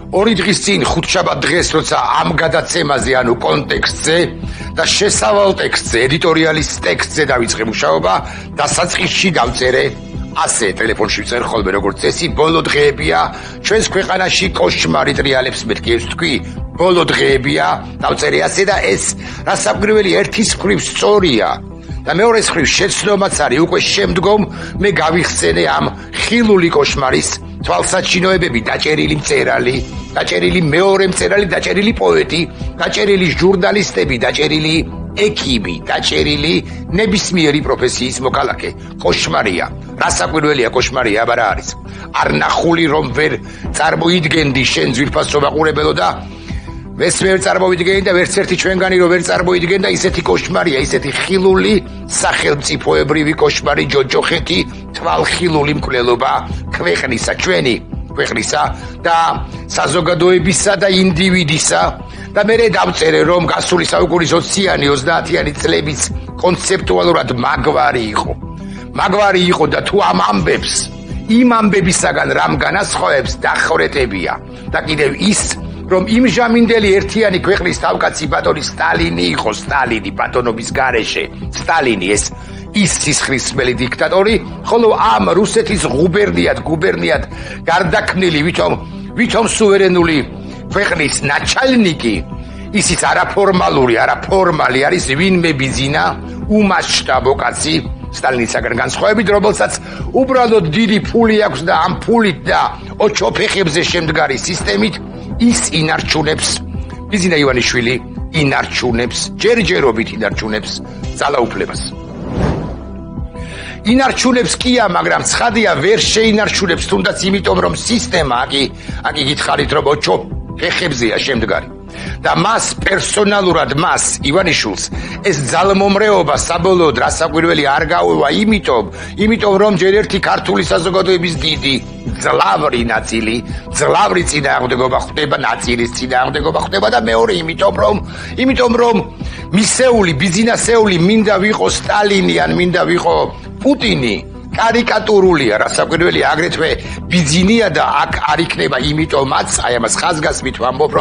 ორი დღის წინ ხუთშაბათ დღეს როცა ამ გადაცემაზე ანუ კონტექსტზე და შესავალ ტექსტზე ედიტორიალის ტექსტზე დავიწყე მუშაობა დასაწყისში დავწერე ასე ტელეფონში ვწერ ხოლმე როგორც წესი ბოლო დღეებია ჩვენს ქვეყანაში კოშმარი ტრიალებს მეთქი ეს თქვი ბოლო დღეებია დავწერე ასე და ეს რასაკვირველი ერთის მხრივ სწორია და მეორეს მხრივ შეცდომაც არის უკვე შემდგომ მე გავიხსენე ამ ხილული კოშმარის თვალსაჩინოებები დაჭერილი მწერალი დაჭერილი მეორე მწერალი დაჭერილი პოეტი დაჭერილი ჟურნალისტები დაჭერილი ექიმი დაჭერილი ნებისმიერი პროფესიის მოქალაქე კოშმარია რასაკვირველია კოშმარია აბა რა არის არ ნახული რომ ვერ წარმოიდგენდი შენ ძვირფასო მაყურებელო და ეს ვერ წარმოვიდგენი და ვერც ერთი ჩვენგანი რომ ვერ წარმოიდგენ და ისეთი კოშმარია ისეთი ხილული სახელმწიფოებრივი კოშმარი ჯოჯოხეთი თვალხილული მკვლელობა ქვეყნისა ჩვენი ქვეყნისა და საზოგადოებისა და ინდივიდისა და მე დავწერე რომ გასული საუკუნის 20-იანი 30-იანი წლების კონცეპტუალურად მაგვარი იყო და თუ ამ ამბებს იმ ამბებისაგან რამ განასხვავებს დახვრეტებია და კიდევ ის რომ იმ ჟამინდელი ერთიანი ქვეყნის თავკაცი ბატონი სტალინი იყო სტალინი ბატონობის გარეშე სტალინი ეს ის სისხლისმელი დიქტატორი ხოლო ამ რუსეთის გუბერნიად გარდაქმნილი ვითომ სუვერენული ქვეყნის ნაჩალნიკი ისიც არაფორმალი არის ვინმე ბიზინა უმასშტაბო კაცი სტალინისაგან განსხვავებით რომელსაც უბრალოდ დიდი ფული აქვს და ამ ფულით და ოჩოფეხებზე შემდგარი სისტემით ის ინარჩუნებს ბიზინა ივანიშვილი ინარჩუნებს ჯერჯერობით ინარჩუნებს ძალაუფლებას ინარჩუნებს კია მაგრამ ცხადია ვერ შეინარჩუნებს თუნდაც იმიტომ რომ სისტემა აგი გითხარით რომ ოჩოფეხებზეა შემდგარი და მას პერსონალურად მას ივანიშვილს ეს ძალმომრეობა საბოლოოდ რასაკვირველი არ გაუვა იმიტომ რომ ჯერ ერთი ქართული საზოგადოების დიდი ძლავრი წინააღმდეგობა ხდება ნაწილის წინააღმდეგობა ხდება და მეორე იმიტომ რომ მისეული ბიზინასეული მინდა ვიყო სტალინი ან მინდა ვიყო პუტინი კარიკატურულია რასაკვირველია აგრეთვე ბიზინია და აქ არ იქნება იმიტომაც აი ამას ხაზგასმით ვამბობ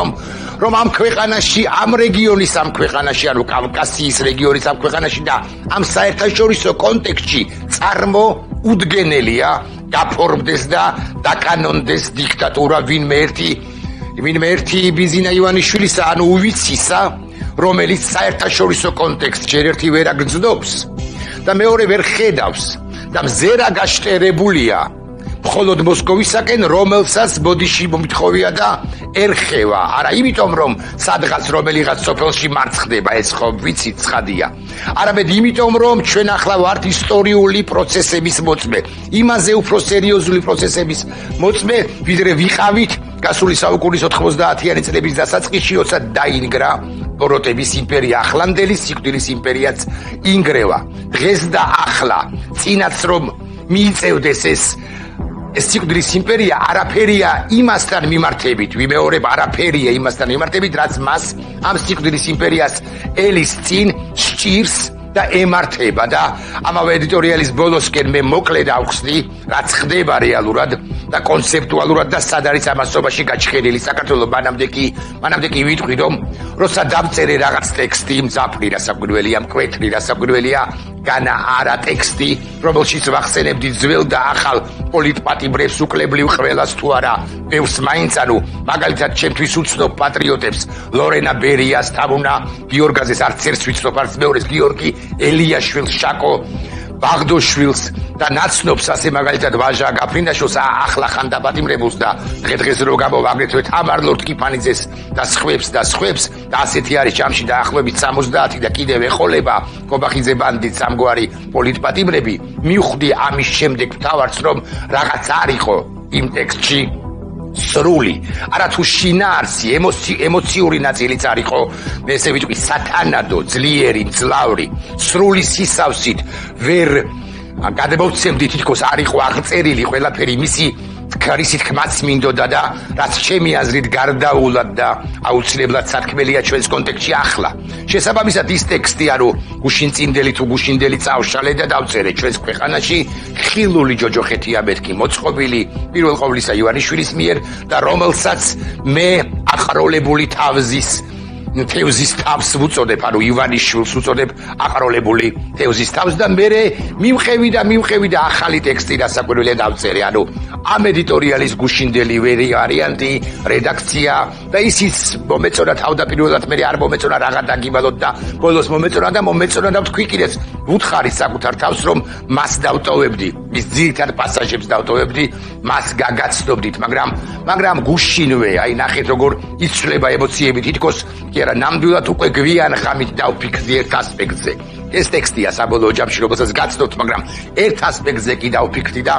რომ ამ ქვეყანაში ამ რეგიონის ამ ქვეყანაში ანუ კავკასიის რეგიონის ამ ქვეყანაში და ამ საერთაშორისო კონტექსტში წარმოუდგენელია გაფორმდეს და დაკანონდეს დიქტატურა ვინმე ერთი ბიზინა ივანიშვილისა ანუ უვიცისა რომელიც საერთაშორისო კონტექსტში ერთი ვერ აგრძნობს და მეორე ვერ ხედავს და მზერა გაშტერებულია მხოლოდ მოსკოვისაკენ რომელსაც ბოდიში მომთხოვია და ერხევა არა იმიტომ რომ სადღაც რომელიღაც სოფელში მარცხდება ეს ხო ვიცით ცხადია არამედ იმიტომ რომ ჩვენ ახლა ვართ ისტორიული პროცესების მოწმე იმაზე უფრო სერიოზული პროცესების მოწმე ვიდრე ვიყავით გასული საუკუნის 90-იანი წლების დასაწყისში როცა დაინგრა ბოროტების იმპერია ახლანდელი სიკვდილის იმპერიაც ინგრევა დღეს და ახლა წინაც რომ მიიწევდეს ეს სიკვდილის იმპერია არაფერია იმასთან მიმართებით ვიმეორებ არაფერია იმასთან მიმართებით რაც მას ამ სიკვდილის იმპერიას ელის წინ სჭირს და ემართება და ამავე ედიტორიალის ბოლოსკენ მე მოკლედ ავხსნი რაც ხდება რეალურად და კონცეპტუალურად და სად არის ამასობაში გაჩხერილი საქართველოს მანამდე კი ვიტყვი რომ როცა დავწერე რაღაც ტექსტი მძაფრი რასაკვირველია მკვეთრი რასაკვირველია განა არა ტექსტი რომელშიც ვახსენებდი ძველ და ახალ პოლიტპატიმრებს უკლებლივ ყველას თუ არა ბევრს მაინც ანუ მაგალითად ჩემთვის უცნობ პატრიოტებს ლორენა ბერიას თამუნა გიორგაზეს არც ერთს ვიცნობ არც მეორეს გიორგი ელიაშვილს შაკო ბაღდოშვილს და ნაცნობს ასე მაგალითად ვაჟა გაფრინდაშვილს ახლა ხან დაპატიმრებულს და დღეს რო გამოვ აგრეთვე თამარ ლორთქიფანიძეს და სხვებს და ასეთი არის ჯამში დაახლოებით 70 და კიდევ ეყოლება კობახიძე ბანდიტს ამგვარი პოლიტპატიმრები მივხვდი ამის შემდეგ თავარც რომ რაღაც არისო იმ ტექსტში სრული არათუ შინაარსი ემოციური ნაწილიც არისო მე ესე ვიტყვი სათანადო ძლიერი მძლავრი სრული სისავსით ვერ გადმოვცემდი თითქოს არისო აღწერილი ყველაფერი მისი ქარისით ხმაც მინდოდა და რაც ჩემი აზრით გარდაულად და აუცილებლად სათქმელია ჩვენს კონტექსტში ახლა. შესაბამისად ის ტექსტი არო გუშინწინდელი თუ გუშინდელი წავშალე და დავწერე ჩვენს ქვეყანაში ხილული ჯოჯოხეთია მეთქი მოწყობილი პირველ ყოვლისა ივანიშვილის მიერ და რომელსაც მე აყროლებული თევზის თავს ვუწოდებ, ანუ ივანიშვილს ვუწოდებ აყროლებული თევზის თავს და მე მივყევი და ახალი ტექსტი დასაკვირველია დავწერე, ანუ ამ ედიტორიალის გუშინდელი ვარიანტი, რედაქცია და ისიც მომეწონა თავდაპირველად მე არ მომეწონა რაღა დაგიბალოთ და ბოლოს მომეწონა და ვთქვი კიდეც ვუთხარი საკუთარ თავს რომ მას დავტოვებდი, მის ძირითად პასაჟებს დავტოვებდი, მას გაგაცნობდით, მაგრამ გუშინვე, აი ნახეთ როგორ იცვლება ემოციები თითქოს კი არა ნამდვილად უკვე გვიან ღამით დავფიქრდი ერთ ასპექტზე. ეს ტექსტია საბოლოო ჯამში რომელსაც გაცნობთ, მაგრამ ერთ ასპექტზე კი დავფიქრდი და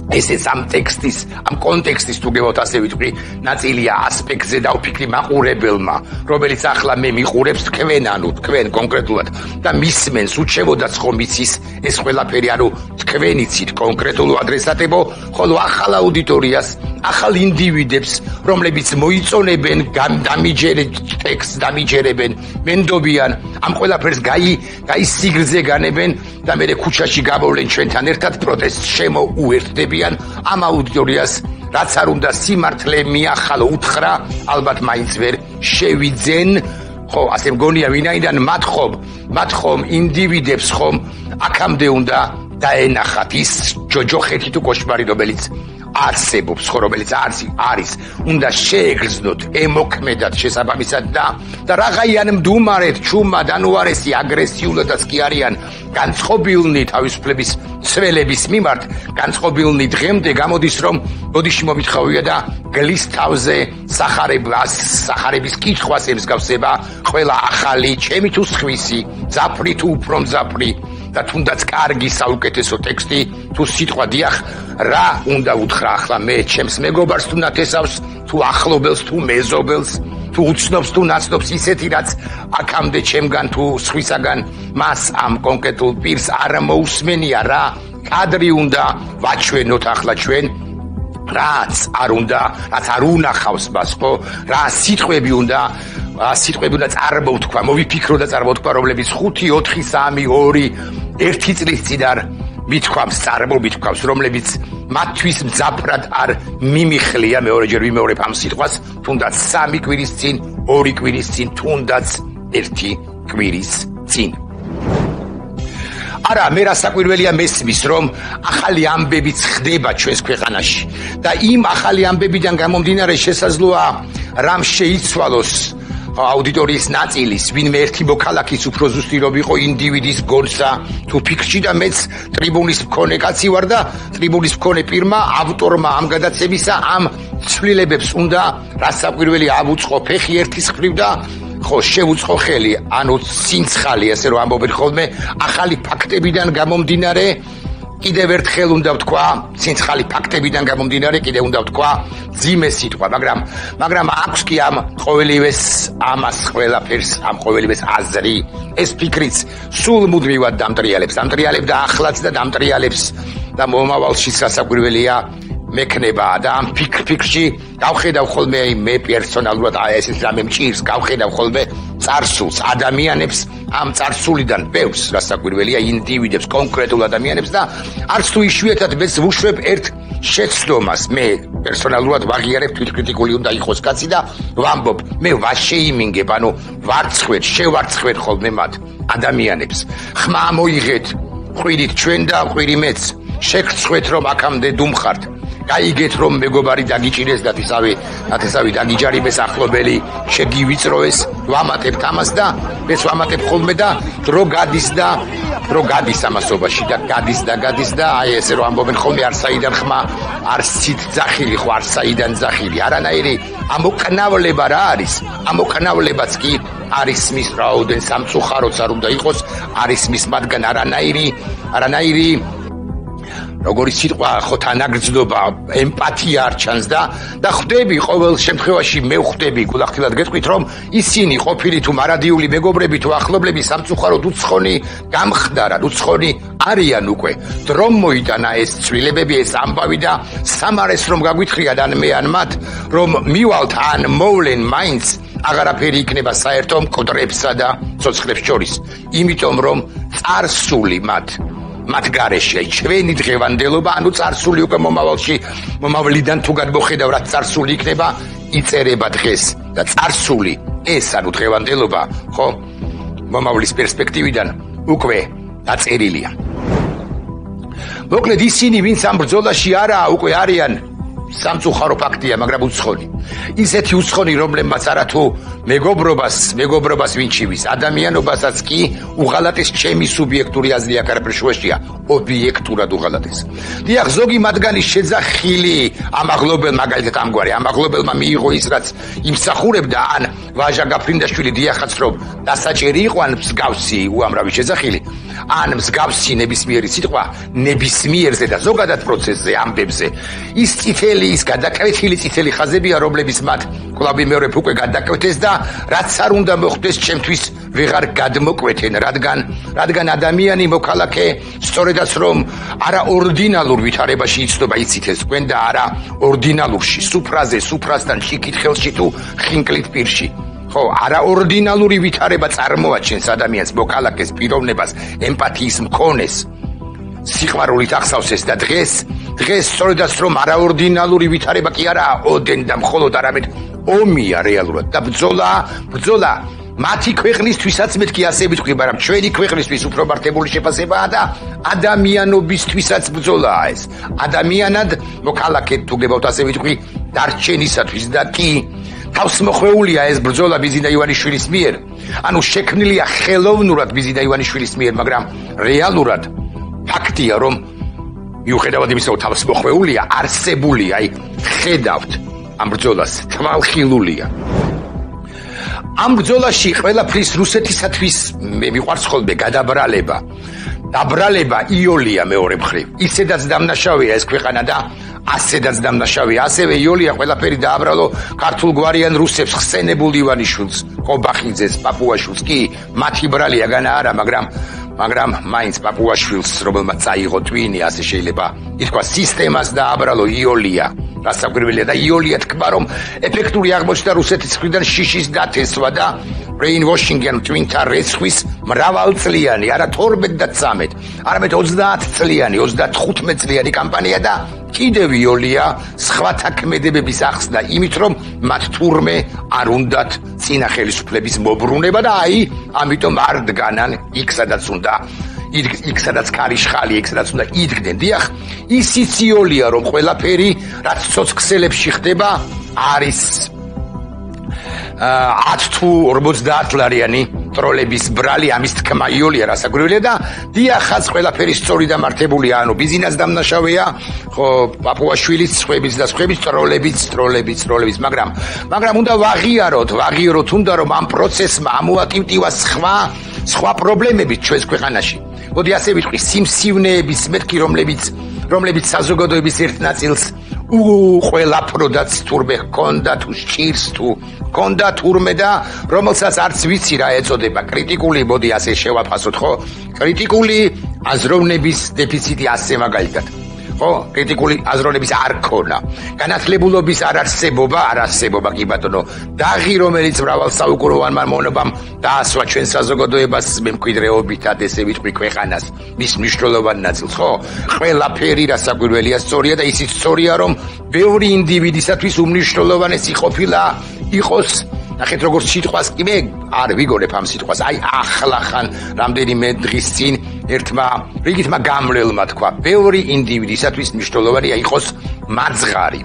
ესეც ამ ტექსტის, ამ კონტექსტის თუ გეუბნოთ ასე ვიტყვი, ნაწილია ასპექტზე დავფიქრი მაყურებელმა, რომელიც ახლა მე მიყურებს თქვენ კონკრეტულად და მისმენს უჩევოდაც ხომ იცის ეს ყველაფერი, ანუ თქვენ იცით კონკრეტულ ადრესატებო, ხოლო ახალ აუდიტორიას, ახალ ინდივიდებს, რომლებიც მოიწონებენ, დამიჯერებენ, მენდობიან, ამ ყველაფერს გაისიგრძე განებენ და მე ქუჩაში გამოვლენ ჩვენთან ერთად პროტესტს შემოუერთდებიან ამ აუდიტორიას, რაც არ უნდა სიმართლე მიახალო უთხრა, ალბათ მაინც ვერ შევიძენ, ხო, ასე მგონია ვინაიდან მათ ხომ ინდივიდებს ხომ აქამდე უნდა დაენახათ ის ჯოჯოხეთი თუ კოშმარი, რომელიც არსებობს, ხო, რომელიც არის, უნდა შეეგრძნოთ ემოქმედად შესაბამისად და რაღაციან მდუმარეთ, ჩუმად, ანუარესი, აგრესიულადაც კი არიან განწყობილნი თავისუფლების ცველების მიმართ, განწყობილნი დღემდე გამოდის რომ ბოდიში მომითხავია და გლის თავზე სახარების კითხვას ემსგავსება ყველა ახალი, ჩემი თუ სხვისი, ძაფრი თუ უფრო მძაფრი და თუნდაც კარგი საუკეთესო ტექსტი თუ სიტყვა დიახ რა უნდა უთხრა ახლა მე ჩემს მეგობარს თუ ნათესავს თუ ახლობელს თუ მეზობელს თუ უცნობს თუ ნაცნობს ისეთი რაც აქამდე ჩემგან თუ სხვისაგან მას ამ კონკრეტულ პირს არ მოусმენია რა კადრი უნდა ვაჩვენოთ ახლა ჩვენ რაც არ უნახავს მას ხო რა სიტყვები უნდა წარმოვთქვა, მოვიფიქრო და წარმოვთქვა, რომლებიც 5, 4, 3, 2, 1 წლის წინ არ წარმოვითქვამს, რომლებიც მათთვის მძაფრად არ მიმიხლია, მეორეჯერ ვიმეორებ ამ სიტყვას, თუნდაც 3 კვირის წინ, 2 კვირის წინ, თუნდაც 1 კვირის წინ. არა, მე რასაკვირველია მესმის, რომ ახალი ამბებიც ხდება ჩვენს ქვეყანაში და იმ ახალი ამბებიდან გამომდინარე შესაძლოა რამ შეიცვალოს აუდიტორიის ნაწილის, ვინმე ერთი მოქალაქის უფრო ზუსტი რომ იყო ინდივიდის გონსა თუ ფიქრში და მეც ტრიბუნის მქონე კაცი ვარ და ტრიბუნის მქონე პირმა, ავტორმა ამ გადაცემისა ამ ცვლილებებს უნდა რასაკვირველი ავუწყო ფეხი ერთის მხრივ და ხო შევუწყო ხელი, ანუ სინცხალი, ასე რომ ამბობენ ხოლმე, ახალი ფაქტებიდან გამომდინარე კიდევ ერთხელ უნდა ვთქვა, სინცხალი ფაქტებიდან გამომდინარე კიდევ უნდა ვთქვა ძიმე სიტყვა, მაგრამ აქვს კი ამ ყოველივეს ამას ყველაფერს, ამ ყოველივეს აზრი, ეს ფიქრიც სულ მუდმივად დამტრიალებდა ახლაც და დამტრიალებს და მომავალში სასაკვირველია მექნება და ამ ფიქრში გავხედავ ხოლმე მე პერსონალურად ეს რამე მჭირს გავხედავ ხოლმე წარსულს ადამიანებს ამ წარსულიდან ბევრს რასაკვირველია ინდივიდებს კონკრეტულ ადამიანებს და არც თუ იშვიათად მეც ვუშვებ ერთ შეცდომას მე პერსონალურად ვაღიარებ თვითკრიტიკული უნდა იყოს კაცი და ვამბობ მე ვაშეიმინგებ ანუ შევარცხვეთ ხოლმე მათ ადამიანებს ხმა მოიღეთ ყვირით ჩვენ და ყვირი მეც შეგრცხვეთ რომ აქამდე დუმხართ გაიგეთ რომ მეგობარი დაგიჭირეს და თესავი დაგიჯარიმეს ახლობელი შეგივიწროეს ვამატებთ ამას და მეც ვამატებ ხოლმე და დრო გადის ამასობაში და გადის და აი ესე რომ ამბობენ ხოლმე არ საიდან ხმა არ სით ძახილი ხო არ საიდან ძახილი არანაირი ამოკნავლება რა არის ამოკნავლებაც კი არის მის რაოდენ სამწუხაროც არ უნდა იყოს არის მის მათგან არანაირი როგორი სიტყვა ხო თანაგრძნობა, ემპათია არ ჩანს და ხვდები ყოველ შემთხვევაში მე ხვდები გულახდილად გეტყვით რომ ისინი ყოფილი თუ მარადიული მეგობრები თუ ახლობლები სამწუხაროდ უცხონი გამხდარად, უცხონი არიან უკვე. დრომ მოიტანა ეს ცვლილებები, ეს ამბავი და სამარეს რომ გაგვითხრიათ ან მე ან მათ, რომ მივალთ ან მოვლენ მაინც აღარაფერი იქნება საერთო მკვდრებსა და ცოცხლებს შორის. იმიტომ რომ წარსული მათ გარეშე ჩვენი დღევანდელობა, ანუ წარსული უკვე მომავლიდან თუ გადმოხედავ რაც წარსული იქნება, იწერება დღეს და წარსული ეს ანუ დღევანდელობა, ხო, მომავლის პერსპექტივიდან უკვე დაწერილია. მოკლედ ისინი, ვინც ამ ბრძოლაში არაა, უკვე არიან სამწუხარო ფაქტია, მაგრამ უცხონი. ისეთი უცხონი, რომლებმაც არათუ მეგობრობას ვინჩივის, ადამიანობასაც კი უღალატეს ჩემი სუბიექტური აზრი აქ არაფერ შუაშია, ობიექტურად უღალატეს. დიახ, ზოგი მათგანი შეძახილი ამაღლობელ, მაგალითად ამგვარი, ამაღლობელმა მიიღო ის, რაც იმსახურებდა, ან ვაჟა გაფრინდაშვილი დიახაც რომ დასაჭერი იყო, ან მსგავსი უამრავი შეძახილი, ან მსგავსი ნებისმიერი სიტყვა ნებისმიერზე და ზოგადად პროცესზე, ამბებზე. ის წითელი, ის გადაკვეთილი წითელი ხაზებია, რომლებიც მათ კვლავ ვიმეორებ უკვე გადაკვეთეს და რაც არ უნდა მოხდეს ჩემთვის ვეღარ გადმოკვეთენ, რადგან ადამიანი მოქალაქე სწორედაც რომ არა ორდინალურ ვითარებაში იცნობა, იცით ეს თქვენ და არა ორდინალურში, სუფრასთან შიკითხელში თუ ხინკლით პირში. ხო, არაორდინალური ვითარება წარმოაჩენს ადამიანს, მოქალაქეს, პიროვნებას, ემპათიის მქონეს. სიყვარულით ახსავს და დღეს სწორედაც რომ არაორდინალური ვითარება კი არაა ოდენ და მხოლოდ არამედ ომია რეალურად და ბრძოლა მათი ქვეყნისთვისაც მეთქი ასე ვიტყვი, მაგრამ ჩვენი ქვეყნისთვის უფრო მართებული შეფასებაა და ადამიანობისთვისაც ბრძოლაა ეს. ადამიანად მოქალაქედ თუ გებავთ ასე ვიტყვი დარჩენისათვის და კი თავს მოხვეულია ეს ბრძოლა ბიზინა ივანიშვილის მიერ. ანუ შექმნილია ხელოვნურად ბიზინა ივანიშვილის მიერ, მაგრამ რეალურად ფაქტია რომ მიუხედავად იმისა, რომ თავს მოხვეულია, არსებულია, ხედავთ ამ ბრძოლას, თვალხილულია. ამ ბრძოლაში ყველაფრის რუსეთისათვის მე მიყვარს ხოლმე დაბრალება იოლია მეორე მხრივ. ისედაც დამნაშავეა ეს ქვეყანა და ასედაც დამნაშავეა. ასევე იოლია ყველაფერი დააბრალო ქართულ გვარიან რუსებს, ხსენებულ ივანიშვილს, ყობახიძეს, პაპუაშვილს კი მათი ბრალია განა არა, მაგრამ მაინც პაპუაშვილს, რომელმაც წაიღო ტვინი, ასე შეიძლება ითქვა, სისტემას დააბრალო იოლია. გასაკვირველია და იოლია თქვა რომ ეფექტური აღმოჩნდა რუსეთის მხრიდან შიშის დათესვა და brainwashing-იან ტვინთა რეცხვის მრავალწლიანი, არა 12 და 13, არამედ 30 წლიანი, 35 წლიანი კამპანია და კიდევ იოლია სხვათა ქმედებების ახსნა იმით რომ მათ თურმე არ უნდათ წინა ხელისუფლების მობრუნება და ამიტომ არ დგანან იქ სადაც ქარიშხალი, იქ სადაც უნდა იდგნენ. დიახ, ისიც იოლია რომ ყველაფერი რაც ცოცხლებში ხდება არის 10 თუ 50 ლარიანი ტროლების ბრალი, ამის თქმა იოლია რასაკვირველია და დიახაც ყველაფერი სწორი და მართებულია, ანუ ბიზინას დამნაშავეა, ხო, პაპუაშვილის სხვების ტროლებიც, მაგრამ უნდა ვაღიაროთ უნდა რომ ამ პროცესმა ამოაკივტივა სხვა პრობლემებით ჩვენს ქვეყანაში. მოდი ასე ვიტყვი, სიმსივნეების მეთქი, რომლებიც საზოგადოების ერთ ნაწილს უყველაფროდაც თურმე ჰქონდა თუ სჭირს თუ ჰქონდა თურმე და რომელსაც არც ვიცი რა ეწოდება კრიტიკული, მოდი ასე შევაფასოთ, ხო? კრიტიკული აზროვნების დეფიციტი ასე მაგალითად. ხო, კრიტიკული აზროვნების არ ქონა. განათლებულობის არარსებობა კი ბატონო. დაღი, რომელიც მრავალ საუკუნოვანმა მონობამ დაასვა ჩვენ საზოგადოებას მემკვიდრეობითად, ესე ვიტყვი ქვეყანას, მის მნიშვნელოვან ნაწილს, ხო? ყველაფერი რასაკვირველია სწორია და ისიც სწორია, რომ ბევრი ინდივიდისათვის უმნიშვნელოვანესი ყოფილა იყოს. ნახეთ როგორც სიტყვას კი მე არ ვიგონებ ამ სიტყვას. ახლა ხან რამდენიმე დღის წინ ერთმა რიგითმა გამლელმა თქვა, ბევრი ინდივიდისათვის მნიშვნელოვანია იყოს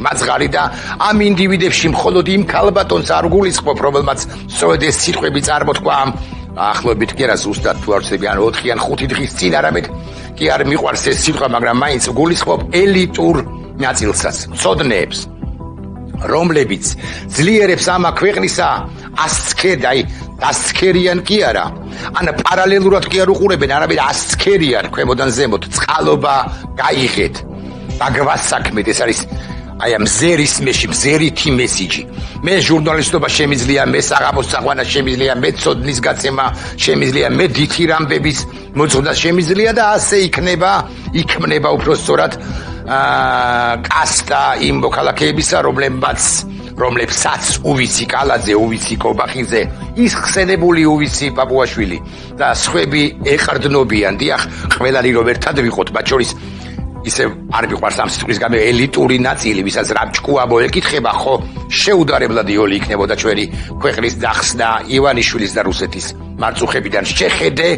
მაძღარი და ამ ინდივიდებში მხოლოდ იმ ქალბატონს არ გულისხმობ, რომელმაც სწორედ ეს სიტყვები წარმოთქვა ამ ახლობით კი არა ზუსტად თუ არ ვცდები, ან 4 ან 5 დღის წინ არამედ კი არ მიყვარს ეს სიტყვა, მაგრამ მაინც გულისხმობ ელიტურ ნაწილსაც, მცოდნეებს. რომლებიც ძლიერებს ამა ქვეყნისა ასცქერიან კი არა, ან პარალელურად კი არ უყურებენ, არამედ ასცქერიან ქვემოდან ზემოთ, წყალობა გაიღეთ, დაგვასაქმეთ, ეს არის აი ამ მზერითი მესიჯი. მე ჟურნალისტობა შემიძლია, მე საღამოს საყვანა შემიძლია, მე ცოდნის გაცემა შემიძლია, მე დითი რამბების მოძღვრა შემიძლია და ასე იქმნება უბრალოდ კასტა იმ მოქალაქეებისა, რომლებსაც უვიცი კალაძე, უვიცი კობახიძე, ის ხსენებული უვიცი პაპუაშვილი და სხვები ეყრდნობიან. დიახ, ყველანი რომ ერთად ვიყოთ, მათ შორის ისე არ მიყვარს ამ სიტყვის გამო ელიტური ნაწილი, ვისაც რამჭკუა მოეკითხება, ხო, შეუდარებლად იოლი იქნებოდა ჩვენი ქვეყნის დახსნა ივანიშვილის და რუსეთის მარწუხებიდან. შეხედე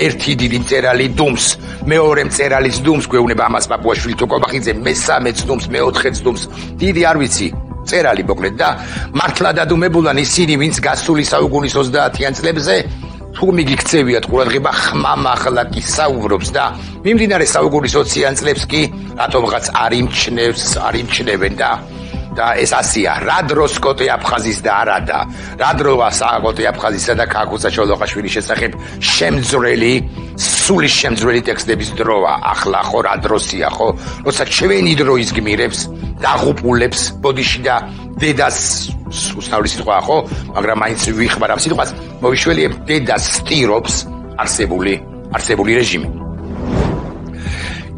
ერთი დიდი მწერალი დუმს, მეორე მწერალის დუმს, გვეუბნება ამას პაპუაშვილი თუ კობახიძე, მესამეც დუმს, მეოთხეც დუმს, დიდი არ ვიცი მწერალი მოკლედ და მართლა დადუმებულან ისინი, ვინც გასული საუკუნის 30-იან წლებზე თუ მიგიქცევიათ ყურადღება, ხმამაღლა კი საუბრობს და მიმდინარე საუკუნის 20-იან წლებს კი რატომღაც არ იმჩნევენ და ეს ასია, რა დროს კოტე აფხაზის და არადა, რა დროა კოტე აფხაზისა და ქაქუცა ჩოლოყაშვილის შესახებ სულის შემძვრელი ტექსტების დროა. ახლა ხო რა დროსია, ხო, როცა ჩვენი დრო იზგმირებს, დაღუპულებს ბოდიში და დედას უსწავლი სიტყვა, ხო, მაგრამ მაინც ვიხმარ ამ სიტყვას, მოვიშველიებ, დედას სტირობს არსებული რეჟიმი.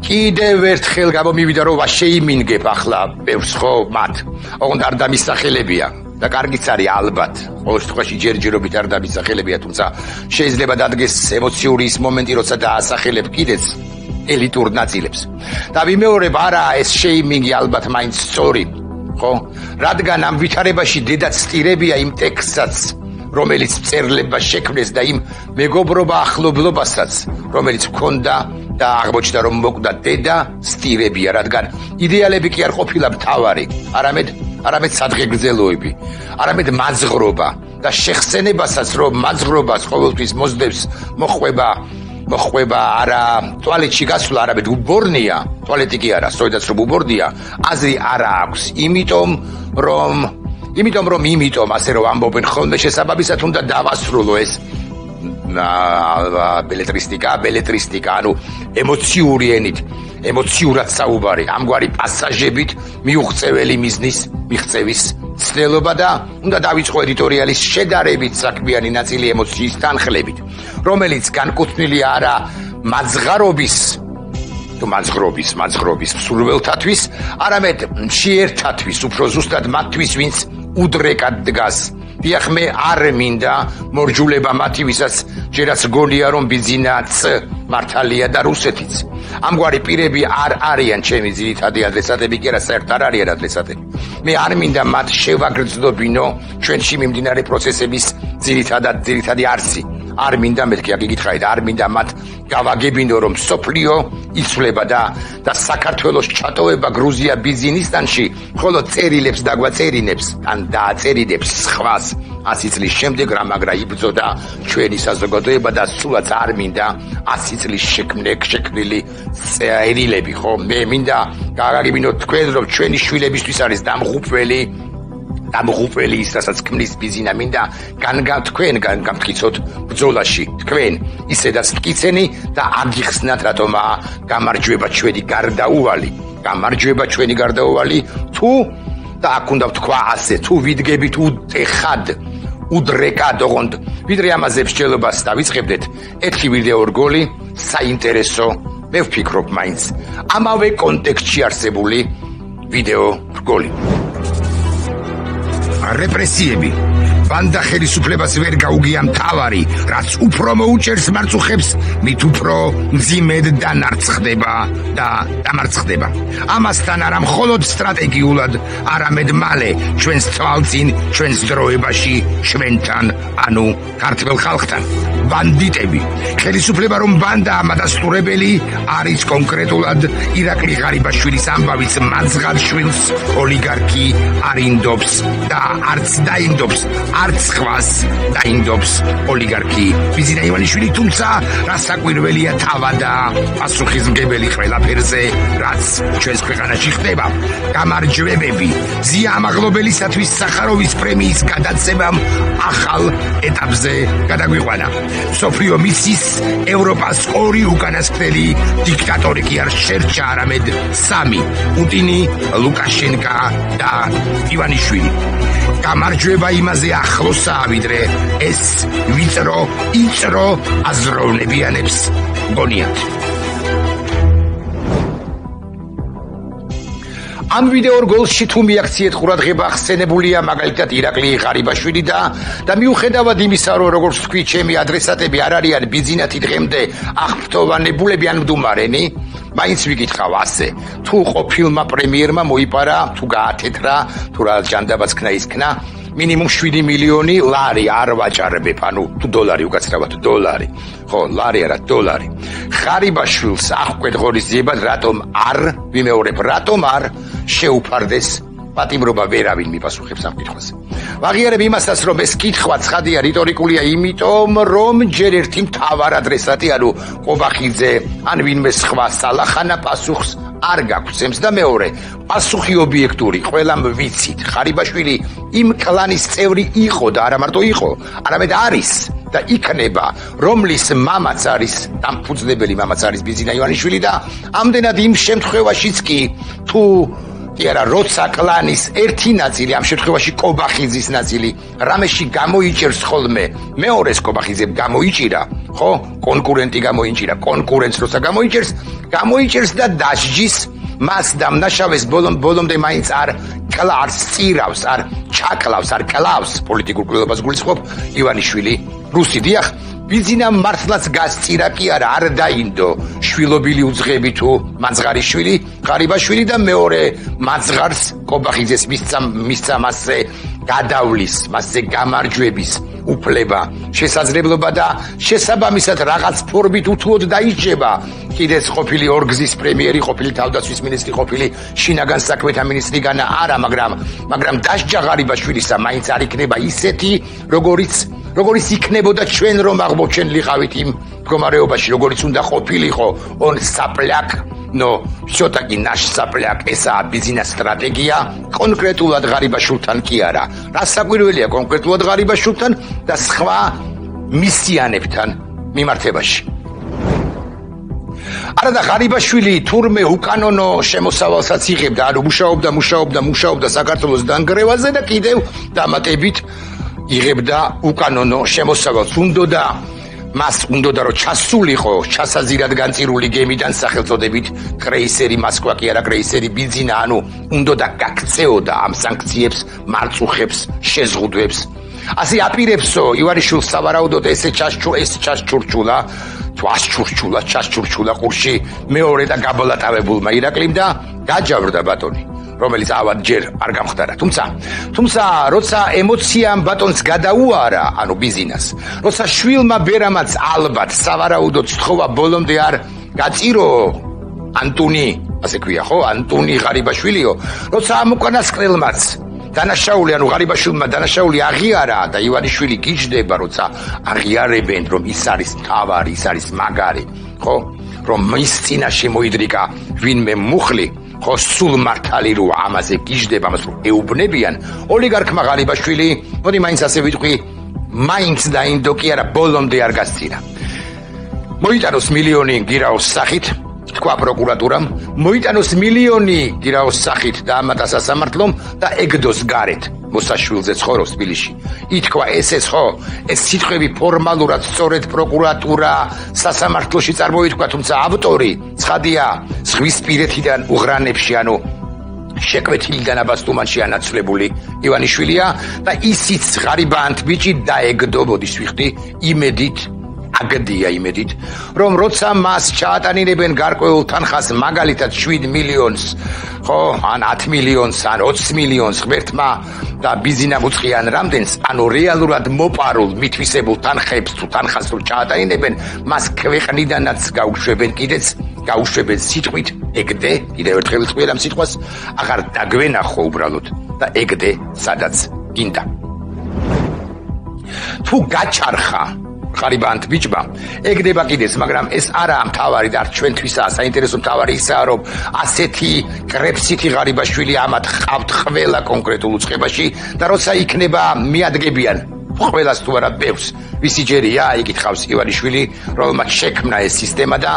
კიდევ ერთხელ გამომივიდა რომ შეიმინგებ ახლა ბევრს, ხო, მათ. ოღონდ არ დამისახელებია და კარგიც არის ალბათ. ყოველ შემთხვევაში ჯერჯერობით არ დამისახელებია, თუმცა შეიძლება დადგეს ემოციური ის მომენტი, როცა დაასახელებ კიდეც ელიტურ ნაწილებს. და ვიმეორებ, არა, ეს შეიმინგი ალბათ მაინც სწორი, ხო? რადგან ამ ვითარებაში დედაც სტირებია იმ ტექსტსაც, რომელიც მწერლებმა შექმნეს და იმ მეგობრობა ახლობლობასაც, რომელიც ჰქონდა და აღმოჩნდა რომ მოკვდა დედა სტირებია, რადგან იდეალები კი არ ყოფილა მთავარი, არამედ სადღეგრძელოები, არამედ მაძღრობა და შეხსენებასაც რომ მაძღრობას ყოველთვის მოსდევს მოხვება არა ტუალეტში გასვლა, არამედ უბორნია, ტუალეტი კი არა, სწორედაც რომ უბორნია, აზრი არა აქვს, იმიტომ რომ ასე რომ ამბობენ ხოლმე შესაბამისად უნდა დავასრულო ეს ბელეტრისტიკა, ანუ ემოციური ენით, ემოციურად საუბარი, ამგვარი პასაჟებით მიუღწეველი მიზნის მიღწევის ცდელობა და უნდა დავიწყო ედიტორიალის შედარებით საქმიანი ნაწილი ემოციის თანხლებით, რომელიც განკუთვნილია არა მაძღრობის მსურველთათვის, არამედ მშიერთათვის, უფრო ზუსტად მათთვის, ვინც უდრეკად დგას. დიახ, მე არ მინდა მორჯულება მათი, ვისაც ჯერაც გონია რომ ბიძინაც მართალია და რუსეთიც. ამგვარი პირები არ არიან ჩემი ძირითადი ადრესატები, კი არა, საერთოდ არ არიან ადრესატები. მე არ მინდა მათ შევაგრძნობინო ჩვენში მიმდინარე პროცესების ძირითადი არსი. არ მინდა მეთქი აგიკითხავით, არ მინდა მათ გავაგებინო რომ სოფლიო იცვლება და საქართველოს ჩატოვება გრუზია ბიზნესდანში, ხოლო წერილებს დაგვაწერინებს ან დააწერინებს სხვას 100 წლის შემდეგ რა მაგრა იბრძოდა ჩვენი საზოგადოება და სულაც არ მინდა 100 წლის შექმნილი წერილები, ხო? მე მინდა გავაგებინოთ თქვენ რომ ჩვენი შვილებისთვის არის დამღუპველი ის, რასაც ქმნის ბიზინა, მინდა თქვენ გამტკიცოთ ბრძოლაში, თქვენ ისედაც მტკიცენი და აგიხსნათ რატომაა გამარჯვება ჩვენი გარდაუვალი, თუ და აქ უნდა ვთქვა ასე, თუ ვიდგებით უტეხად, უდრეკად, ოღონდ ვიდრე ამაზე მსჯელობას დავიწყებდეთ, ერთი ვიდეო რგოლი საინტერესო, მე ვფიქრობ მაინც ამავე კონტექსტში არსებული ვიდეო რგოლი. რეპრესიები, ბანდა ხელისუფლებას ვერ გაუგია მთავარი, რაც უფრო მოუჭერს მარწუხებს, მით უფრო მძიმედ დამარცხდება. ამასთან არა მხოლოდ სტრატეგიულად, არამედ მალე ჩვენს თვალწინ, ჩვენს დროებაში, ჩვენთან, ანუ ქართველ ხალხთან. ბანდიტები. ხელისუფლება რომ ბანდა ამადასტურებელი არის კონკრეტულად ირაკლი ღარიბაშვილის ამბავის მანძღარშვილს ოლიგარქი არინდობს და არც დაინდობს, არც ხვას დაინდობს ოლიგარქი ბიზინა ივანიშვილი, თუმცა რასაკვირველია თავადა პასუხისმგებელი ყველაფერზე, რაც ჩვენს ქვეყანაში ხდება. გამარჯვებები ზია ამაღლობელისათვის სახაროვის პრემიის გადაცემამ ახალ ეტაპზე გადაგვიყვანა. მსოფლიო მისის ევროპას 2 უკანასკნელი დიქტატორი კი არ შერჩა, არამედ 3: პუტინი, ლუკაშენკა და ივანიშვილი. გამარჯვება იმაზე ახლოსაა, ვიდრე ეს იწრო აზროვნებიანებს გონიათ. ამ ვიდეო რგოლში თუ მიაქციეთ ყურადღება, ხსენებულია მაგალითად ირაკლი ღარიბაშვილი და მიუხედავად იმისა, რომ როგორც თქვი, ჩემი ადრესატები არ არიან ბიზინათი დღემდე აღფრთოვანებულები ან მდუმარენი, მაინც ვიკითხავ ასე, თუ ყოფილმა პრემიერმა მოიპარა, თუ გაათეთრა, თუ რა ჯანდაბაცქნა ისქნა, მინიმუმ 7 მილიონი ლარი არ ვაჭარებ, ანუ თუ დოლარი უკაცრავად დოლარი. ხო, ლარი არა, დოლარი. ღარიბაშვილს აღკვეთ ღონისძიებად რატომ არ, ვიმეორებ, რატომ არ შეუფარდეს პატიმრობა, ვერავინ მიპასუხებს ამ კითხვაზე. ვაღიარებ იმასაც, რომ ეს კითხვა ცხადია, რიტორიკულია, იმიტომ რომ ჯერ ერთი მთავარ ადრესატი, ანუ ყობახიძე ან ვინმე სხვა სალახანა პასუხს არ გაგცემს და მეორე, პასუხი ობიექტური, ყველამ ვიცით, ღარიბაშვილი იმ კლანის წევრი იყო და არა მარტო იყო, არამედ არის და იქნება, რომლის მამაც არის, დამფუძნებელი მამაც არის ბიზინა ივანიშვილი და ამდენად იმ შემთხვევაშიც კი, თუ კი არა, როცა კლანის ერთი ნაწილი, ამ შემთხვევაში ყობახიძის ნაწილი, რამეში გამოიჭერს ხოლმე, მეორეს ყობახიძემ გამოიჭირა, ხო? კონკურენტი გამოიჭირა, კონკურენტს როცა გამოიჭერს და დასჯის, მას დამნაშავეს ბოლომდე მაინც არ კლავს, წირავს, არ ჩაკლავს, არ კლავს პოლიტიკურ კვლევას გულისხმობ ივანიშვილი რუსი. დიახ, ბიზინამ მართლაც გასწირა კი არა, არ დაინდო შვილობილი უძღები თუ მანძღარიშვილი, ღარიბაშვილი და მეორე მანძღარს ყობახიძეს მისცა მასზე გადავლის, მასზე გამარჯვების უფლება, შესაძლებლობა და შესაბამისად რაღაც ფორმით უთუოდ დაიჭება კიდეც ყოფილი ორგზის პრემიერი, ყოფილი თავდაცვის მინისტრი, ყოფილი შინაგან საქმეთა მინისტრი განა არა, მაგრამ დასჯა ღარიბაშვილისა მაინც არ იქნება ისეთი, როგორც იქნებოდა ჩვენ რომ აღმოჩენლიყავით იმ მდგომარეობაში, როგორც უნდა ყოფილიყო on sapляк, но всё-таки наш sapляк ესაა ბიზნეს სტრატეგია, კონკრეტულად ღარიბაშვილთან კი არა. რასაკვირველია კონკრეტულად ღარიბაშვილთან და სხვა მისიანებთან მიმართებაში. არა და ღარიბაშვილი თურმე უკანონო შემოსავალსაც იღებდა, ანუ მუშაობდა საქართველოს დანგრევაზე და კიდევ დამატებით იღებდა უკანონო შემოსავალს. მას უნდა რომ ჩასულიყო ჩასაზირად განწირული გემიდან სახელწოდებით კრეისერი მოსკვა კი არა კრეისერი ბიზინა, ანუ უნდა და გაქცეოდა ამ სანქციებს, მარწუხებს, შეზღუდვებს. ასე აპირებსო ივანიშვილს სავარაუდოდ ეს ჩასჩურჩულა ყურში მეორე და გაბოლატავებულმა ირაკლიმ და გაჯავრდა ბატონი, რომელიც ავად ჯერ არ გამხდარა. თუმცა როცა ემოციამ ბატონს გადაუარა, ანუ ბიზინას, როცა შვილმა ბერამაც ალბათ სავარაუდოდ სთხოვა ბოლომდე არ გაწირო ანტუნი, ასე ქვია ხო, ანტუნი ღარიბაშვილიო, როცა ამ უკანასკნელმაც დანაშაული, ანუ ღარიბაშვილმა დანაშაული აღიარა და ივანიშვილი გიჯდება, როცა აღიარებენ, რომ ის არის მთავარი, ის არის მაგარი, ხო, რომ მის წინაშე მოიდრიკა ვინმე მუხლი, ხო, სულ მართალი რო ამაზე გიჯდება, ამას რო ეუბნებიან, ოლიგარქმა ღარიბაშვილი, მოდი მაინც ასე ვიტყვი, მაინც დაინდო კი არა, ბოლომდე არ გასწირა. მოიტანოს მილიონი გირაოს სახით, თქვა პროკურატურამ, მოიტანოს მილიონი გირაოს სახით და ამატა სასამართლომ და ეგდოს გარეთ მოსაშვილზე ცხოვრობს თბილისში. ითქვა ეს ხო, ეს სიტყვები ფორმალურად სწორედ პროკურატურა სასამართლოში წარმოითქვა, თუმცა ავტორი ცხადია ზღვისპირეთიდან უღრანებში, ანუ შეკვეთილიდან აბასტუმანში ანაცვლებული ივანიშვილია და ისიც ღარიბანთ ბიჭი დაეგდო, ბოდიშ ვიხდი, იმედით აგდია იმედით, რომ როცა მას ჩაატანინებენ გარკვეულ თანხას, მაგალითად 7 მილიონს, ხო, ან 10 მილიონს, ან 20 მილიონს ღმერთმა და ბიზინამ უწყიან რამდენს, ანუ რეალურად მოპარულ მითვისებულ თანხებს თუ თანხას თუ ჩაატანინებენ, მას ქვეყნიდანაც გაუშვებენ კიდეც, გაუშვებენ სიტყვით, ეგდე, კიდევ ერთხელ ვიტყვი ამ სიტყვას, აღარ დაგვენახო უბრალოდ და ეგდე სადაც გინდა. თუ გაჩარხა ხარიბანთ ბიჭმა, ეგდება კიდეც, მაგრამ ეს არაა მთავარი და ჩვენთვისაა საინტერესო მთავარი ისაა, რომ ასეთი კრეფსითი ღარიბაშვილი ამათ ყავთ ყველა კონკრეტულ უწყებაში და როცა იქნება მიადგებიან ყველას თუ არა ბევრს, ვისი ჯერია, იკითხავს ივანიშვილი, რომელმაც შექმნა ეს სისტემა და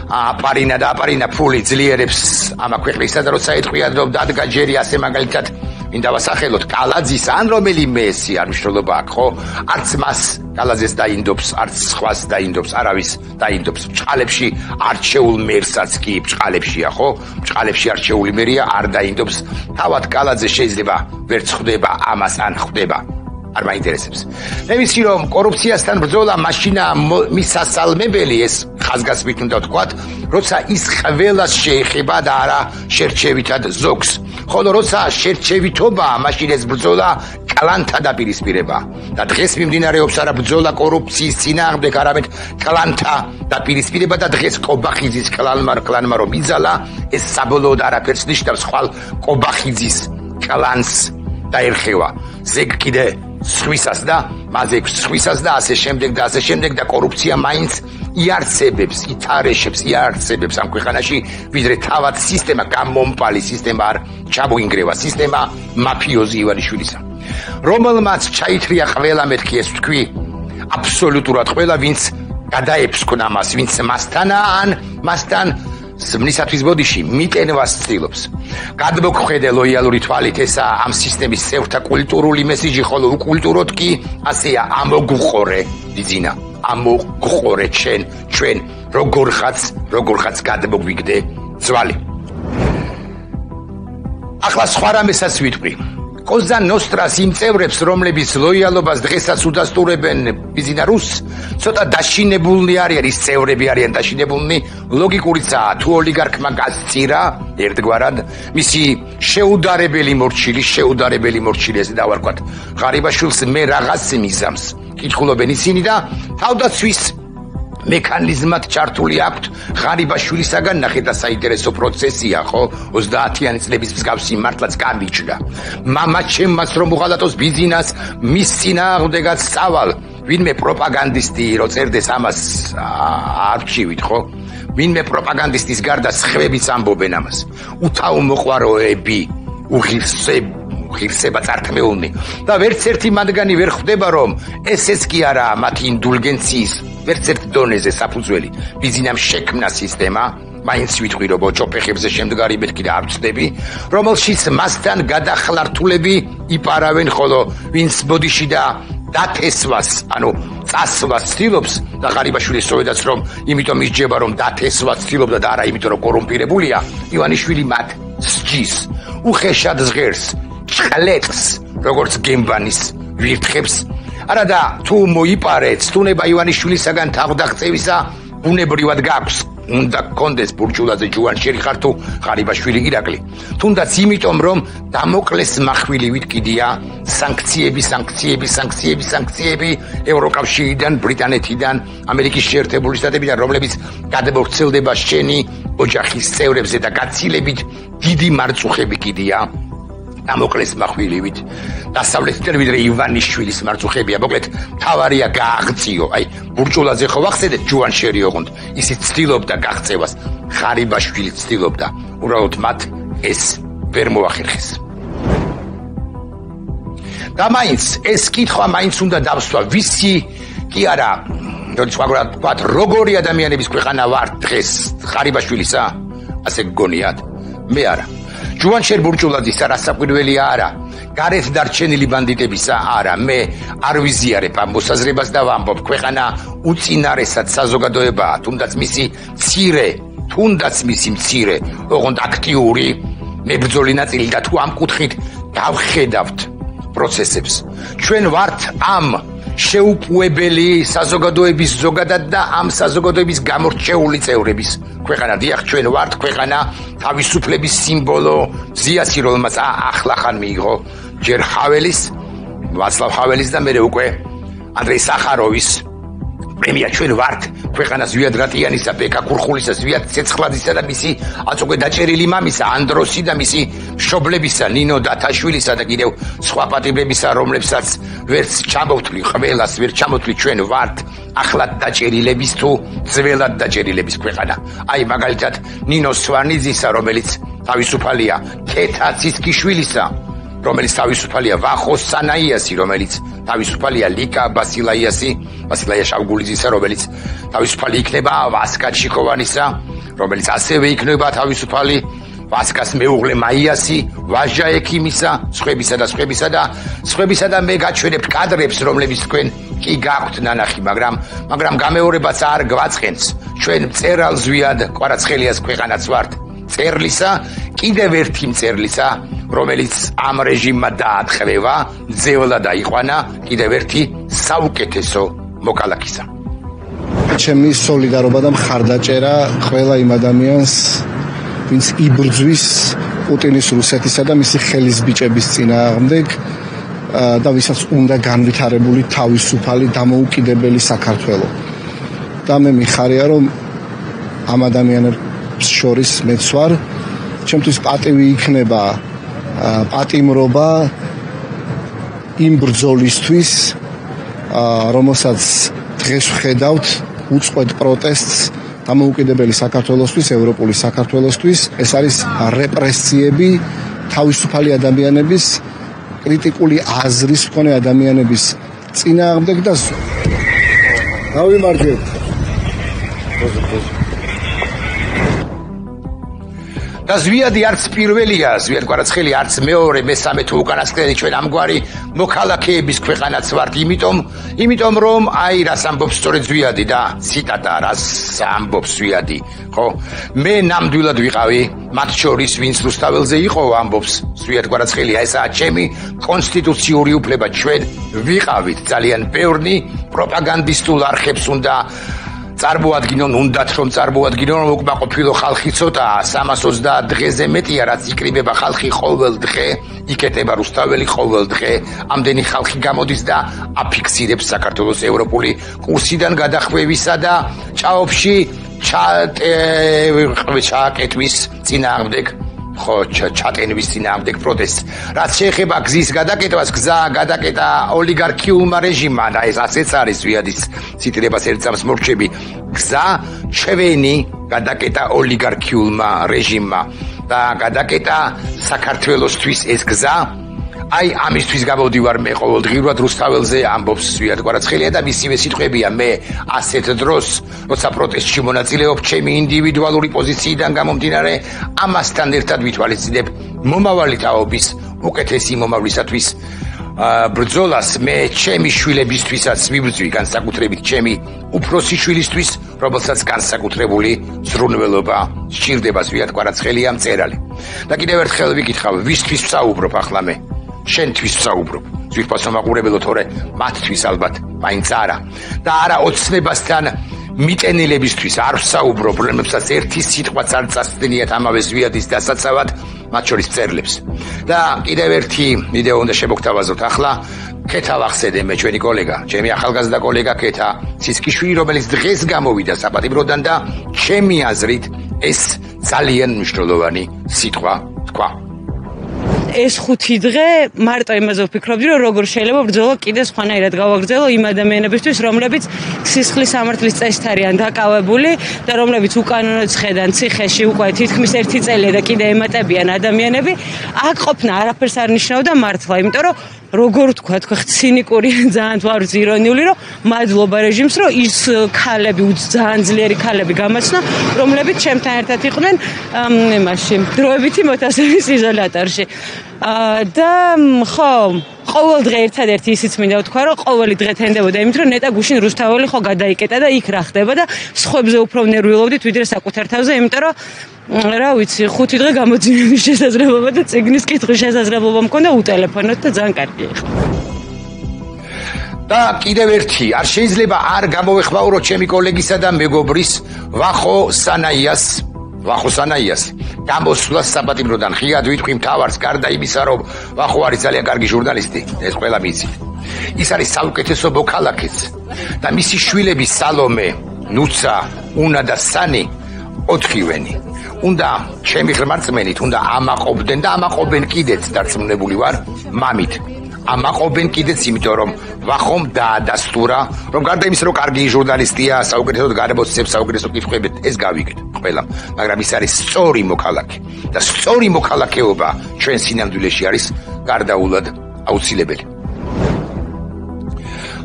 აპარინა ფული ძლიერებს ამ ქვეყნისა და როცა ეთქვიან, რომ დადგა ჯერი ასე მაგალითად მინდა ვასახელოთ კალაძის ან რომელიმე ესი არ მნიშვნელობა აქვს, ხო? არც მას კალაძეს დაინდობს, არც სხვას დაინდობს, არავის დაინდობს. ბჭყალებში არჩეულ მერსაც კი ბჭყალებშია, ხო? ბჭყალებში არჩეული მერია არ დაინდობს. თავად კალაძე შეიძლება ვერც ხვდება ამას ან ხვდება. არ მაინტერესებს. მე ვიცი რომ კორუფციასთან ბრძოლა მაშინა მისასალმებელი ეს ხაზგასმით უნდა ვთქვათ, როცა ის ყველას შეეხება და არა შერჩევითად ზოგს. ხოლო როცა შერჩევითობაა, მაშინ ეს ბრძოლა კლანთა დაპირისპირება. და დღეს მიმდინარეობს არა ბრძოლა კორუფციის წინააღმდეგ, არამედ კლანთა დაპირისპირება და დღეს კობახიძის კლანმა რომ იძალა, ეს საბოლოოდ არაფერს ნიშნავს, ხვალ კობახიძის კლანს დაერხევა. ზეგ კიდე სხვისას და მასზე სხვისას და ასე შემდეგ და კორუფცია მაინც იარსებებს, იარსებებს ამ ქვეყანაში, ვიდრე თავად სისტემა, გამომპალი სისტემა არ ჩამოინგრევა, სისტემა მაფიოზი ივანიშვილისა. რომელმაც ჩაითრია ყველა მეთქი ეს თქვი, აბსოლუტურად ყველა, ვინც გადაეფსქნა მას, ვინც მასთან მისათვის ბოდიში მიტენვას ცდილობს. გადმოგხედე ლოიალური თვალით ესა ამ სისტემის წევრთა კულტურული მესიჯი, ხოლო უკულტუროდ კი ასეა ამოგუყორე ბიზინა, ამოგუყორე ჩვენ როგორღაც გადმოგვიგდე ძვალი. ახლა სხვა რამესაც ვიტყვი. კოზა ნოსტრას იმ წევრებს, რომლებიც ლოიალობას დღესაც უდასტურებენ ბიზინა რუსს, ცოტა დაშინებულნი არიან, ის წევრები არიან დაშინებულნი, ლოგიკურიცაა, თუ ოლიგარქმა გასწირა ერთგვარად მისი შეუდარებელი მორჩილი, ესე დავარქვათ, ღარიბაშვილს მე რაღაც მიზამს კითხულობენ ისინი და თავდაცვის მექანიზმად ჩართული აქვთ ღარიბაშვილისაგან. ნახეთ და საინტერესო პროცესია, ხო? 30-იანი წლების მსგავსი მართლაც გამიჩნდა. მამა ჩემმაც რომ უღალატოს ბიზინას მის წინააღმდეგაც წავალ. ვინმე პროპაგანდისტი რო წერდეს ამას არქივით, ხო? ვინმე პროპაგანდისტის გარდა სხვებიც ამბობენ ამას. უთავმოყვარეები, უღირსება წართმეულნი და ვერც ერთი მათგანი ვერ ხვდება რომ ესეც კი არაა მათი ინდულგენციის ვერც ერთ დონეზე საფუძველი. ბიზინამ შექმნა სისტემა, მაინც ვიტყვი რომ ოჯოფეხებზე შემდგარი მეთქი და არ ვწდები, რომელშიც მასთან გადახლართულები იპარავენ, ხოლო ვინც ბოდიში და დათესვას, ანუ წასვლას ცდილობს და ღარიბაშვილი სწორედაც რომ იმიტომ ისჯება რომ დათესვას ცდილობდა და არა იმიტომ რომ კორუმპირებულია, ივანიშვილი მათ სჯის, უხეშად ჟღერს, ჭყლეტს, როგორც გემბანის ვირთხებს. არა და თუ მოიპარეთ თუნება ივანიშვილისაგან თავდაღწევისა, ბუნებრივად გაქვს, უნდა გქონდეს ბურჭულაძე ჯუანშერი ხარ თუ ღარიბაშვილი ირაკლი. თუნდაც იმიტომ რომ დამოკლეს מחვილივით კიდია სანქციები ევროკავშირიდან, ბრიტანეთიდან, ამერიკის შეერთებული შტატებიდან, რომლებიც გადმოვრცელდება შენი ოჯახის წევრებზე და გაცილებით დიდი მარწუხები კიდია დამოკლეს מחვილივით. დასავლეთიდან ვიდრე ივანიშვილის მარწუხებია, მოკლედ თავარია გააღწიო. აი, ბურჭულაძე ხო ვახსენეთ ჯუანშერი ოღონდ, ისიც ცდილობდა გაღწევას, ღარიბაშვილი ცდილობდა, უბრალოდ მათ ეს ვერ მოახერხეს. და მაინც ეს კითხვა მაინც უნდა დავსვა, ვისი კი არა, სხვაგვარად ვთქვათ, როგორი ადამიანების ქვეყანა ვარ დღეს, ღარიბაშვილისა, ასე გგონიათ? მე არა. ჯუანშერ ბურჭულაძისა რასაკვირველია არა, გარეთ დარჩენილი ბანდიტებისა არა, მე არ ვიზიარებ ამ მოსაზრებას და ვამბობ, ქვეყანა უწინარესად საზოგადოებაა, თუნდაც მისი მცირე, ოღონდ აქტიური მებრძოლი ნაწილი და თუ ამ კუთხით დავხედავთ პროცესებს. ჩვენ ვართ ამ შეუპუებელი საზოგადოების ზოგადად და ამ საზოგადოების გამორჩეული წევრების ქვეყანა. დიახ, ჩვენ ვართ ქვეყანა თავისუფლების სიმბოლო, ზიასი რომელმაც ახლახან მიიღო ჯერ ჰაველის, ვაცლავ ჰაველის და მერე უკვე ანდრეი სახაროვის პრემია. ჩვენ ვართ ქვეყანა ზვიად რატიანისა, ბეკა ქურხულისა, ზვიად ცეცხლაძისა და მისი აწუხე დაჭერილი მამისა, ანდროსი და მისი მშობლებისა, ნინო დათაშვილისა და კიდევ სხვა პატიმრებისა, რომლებსაც ვერც ჩამოვთვლი, ყველას ვერ ჩამოვთვლი, ჩვენ ვართ ახლად დაჭერილების თუ ძველად დაჭერილების ქვეყანა. აი მაგალითად ნინო სვანიძისა, რომელიც თავისუფალია, ქეთა ცისკიშვილისა, რომელიც თავისუფალია, ვახო სანაიასი, რომელიც თავისუფალია, ლიკა ბასილაია შავგულიძისა, რომელიც თავისუფალი იქნება, ვასკა ჩიქოვანისა, რომელიც ასევე იქნება თავისუფალი, ვასკას მეუღლე მაიასი, ვაჟა ექიმისა, სხვებისა და მე გაჩვენებთ კადრებს, რომლებიც თქვენ კი გაქვთ ნანახი, მაგრამ გამეორებაც არ გვაწყენს. ჩვენ მწერალ ზვიად კვარაცხელიას ქვეყანაც ვართ. წერლისა, კიდევ ერთი მწერლისა, რომელიც ამ რეჟიმმა დაატყვევა, ძევლა დაიყვანა, კიდევ ერთი საუკეთესო მოკალაქისა. ჩემი სოლიდარობა და მხარდაჭერა ყველა იმ ადამიანს, ვინც იბრძვის პუტინის რუსეთისა და მისი ხელისბიჭების წინააღმდეგ და ვისაც უნდა განვითარებული თავისუფალი დამოუკიდებელი საქართველო. და მე მიხარია, რომ ამ ადამიანებს შორის მეც ვარ, ჩემთვის პატივი იქნება პატიმრობა იმ ბრძოლისთვის, რომელსაც დღეს ვხედავთ უწყვეტ პროტესტს დამოუკიდებელი საქართველოსთვის, ევროპული საქართველოსთვის. ეს არის რეპრესიები თავისუფალი ადამიანების, კრიტიკული აზრის მქონე ადამიანების წინააღმდეგ და გავიმარჯვებთ. და ზვიადი არც პირველია, ზვიად კვარაცხელი არც მეორე, მესამე თუ უკანასკნელი ჩვენ ამგვარი მოქალაქეების ქვეყანაც ვართ, იმიტომ რომ აი რას ამბობს სწორედ ზვიადი და ციტატა რას ამბობს ზვიადი, ხო? მე ნამდვილად ვიყავი მათ შორის, ვინც რუსთაველზე იყო, ამბობს ზვიად კვარაცხელი, ესაა ჩემი კონსტიტუციური უფლება, ჩვენ ვიყავით ძალიან ბევრი პროპაგანდისტულ არხებს უნდა უნდათ რომ წარმოადგინონ, რომ უკმაყოფილო ხალხი ცოტაა, 330 დღეზე მეტია, რაც იკრიბება ხალხი ყოველ დღე, იკეტება რუსთაველი ყოველ დღე, ამდენი ხალხი გამოდის და აფიქსირებს საქართველოს ევროპული კურსიდან გადახვევისა და ჭაობში ჩააკეტვის წინააღმდეგ, ხო, ჩატენვის წინააღმდეგ პროტესტს. რაც შეეხება გზის გადაკეტვას, გზა გადაკეტა ოლიგარქიულმა რეჟიმმა, და ეს ასეც არის ზვიადის ციტირებას ერთ წამს მორჩები. გზა ჩვენი გადაკეტა ოლიგარქიულმა რეჟიმმა და გადაკეტა საქართველოსთვის ეს გზა. აი ამისთვის გამოდივარ მე ყოველდღიურად რუსთაველზე, ამბობს ზვიად კვარაცხელია და მისივე სიტყვებია. მე ასეთ დროს, როცა პროტესტში მონაწილეობ, ჩემი ინდივიდუალური პოზიციიდან გამომდინარე, ამასთან ერთად ვითვალისწინებ მომავალი თაობის უკეთესი მომავლისათვის ბრძოლას. მე ჩემი შვილებისთვისაც ვიბრძვი, განსაკუთრებით ჩემი უფროსი შვილისთვის, რომელსაც განსაკუთრებული ზრუნველობა სჭირდება. ზვიად კვარაცხელია მწერალი. და კიდევ ერთხელ ვიკითხავ, ვისთვის ვსაუბრობ ახლა მე? შენთვის ვსაუბრობ, ძვირფასომაყურებელო, თორე მათთვის ალბათ მაინც არა. და არა ოცნებასთან მიტენილებისთვის არ ვსაუბრობ, რომლებსაც ერთი სიტყვაც არ წასცდენიათ ამავე ზვიადის დასაცავად, მათ შორის მწერლებს. და კიდევ ერთი ვიდეო უნდა შემოგთავაზოთ ახლა. ქეთა ვახსენე მე, ჩვენი კოლეგა, ჩემი ახალგაზრდა კოლეგა ქეთა ცისკიშვილი, რომელიც დღეს გამოვიდა საპატიმროდან და ჩემი აზრით ეს ძალიან მნიშვნელოვანი სიტყვა თქვა. ეს 5 დღე მარტო იმაზე ვფიქრობდი, რომ როგორ შეიძლება ბრძოლა კიდე სხვანაირად გავაგრძელო იმ ადამიანებისთვის, რომლებიც სისხლის სამართლის წესით არიან დაკავებული და რომლებიც უკანონოდ ხედან ციხეში უკვე თითქმის 1 წელია და კიდე ემატებიან ადამიანები. აქ ყოფნა არაფერს არ ნიშნავდა მართლა, იმიტომ რომ როგორ თქვა, ცინიკური, ძალიან ვარ ირონიული, რომ მადლობა რეჟიმს, რომ ის ქალები, ძალიან ძლიერი ქალები გამაცნა, რომლებიც ჩემთან ერთად იყვნენ იმაში, დროებითი მოთასების იზოლატორში. და ხო, ყოველ დღე ერთადერთი ისიც მინდა ვთქვა, რომ ყოველი დღე თენდებოდა იმით, რომ ნეტა გუშინ რუსთაველი ხო გადაიკეტა და იქ რა ხდება და სხვებზე უფრო ვნერვიულობდით, ვიდრე საკუთარ თავზე, იმიტომ რომ რა ვიცი, 5 დღე გამოძიების შესაძლებლობა და წიგნის კითხვის შესაძლებლობა მქონდა უტელეფონოთ და ძალიან კარგი იყო. და კიდევ ერთი, არ შეიძლება არ გამოვეხმაურო ჩემი კოლეგისა და მეგობრის ვახო სანაიას გამოსვლას საპატიმროდან. ხიად ვიტყვი მთავარს, გარდა იმისა, რომ ვახო არის ძალიან კარგი ჟურნალისტი, ეს ყველა მიცით. ის არის საუკეთესო მოქალაქეც და მისი შვილები სალომე, ნუცა, უნა და სანი 4-ვენი. უნდა ჩემი ღრმარწმენით უნდა ამაყობდნენ და ამაყობენ კიდეც, დარწმუნებული ვარ მამით. ამაყობენ კიდეც, იმიტომ რომ ვახომ დაადასტურა, რომ გარდა იმისა, რომ კარგი ჟურნალისტია, საუკეთესოდ გარემოცებს, საუკეთესო კითხვებით, ეს გავიგეთ ყველამ, მაგრამ ის არის სწორი მოქალაქე და სწორი მოქალაქეობა ჩვენ სინამდვილეში არის გარდაულად აუცილებელი.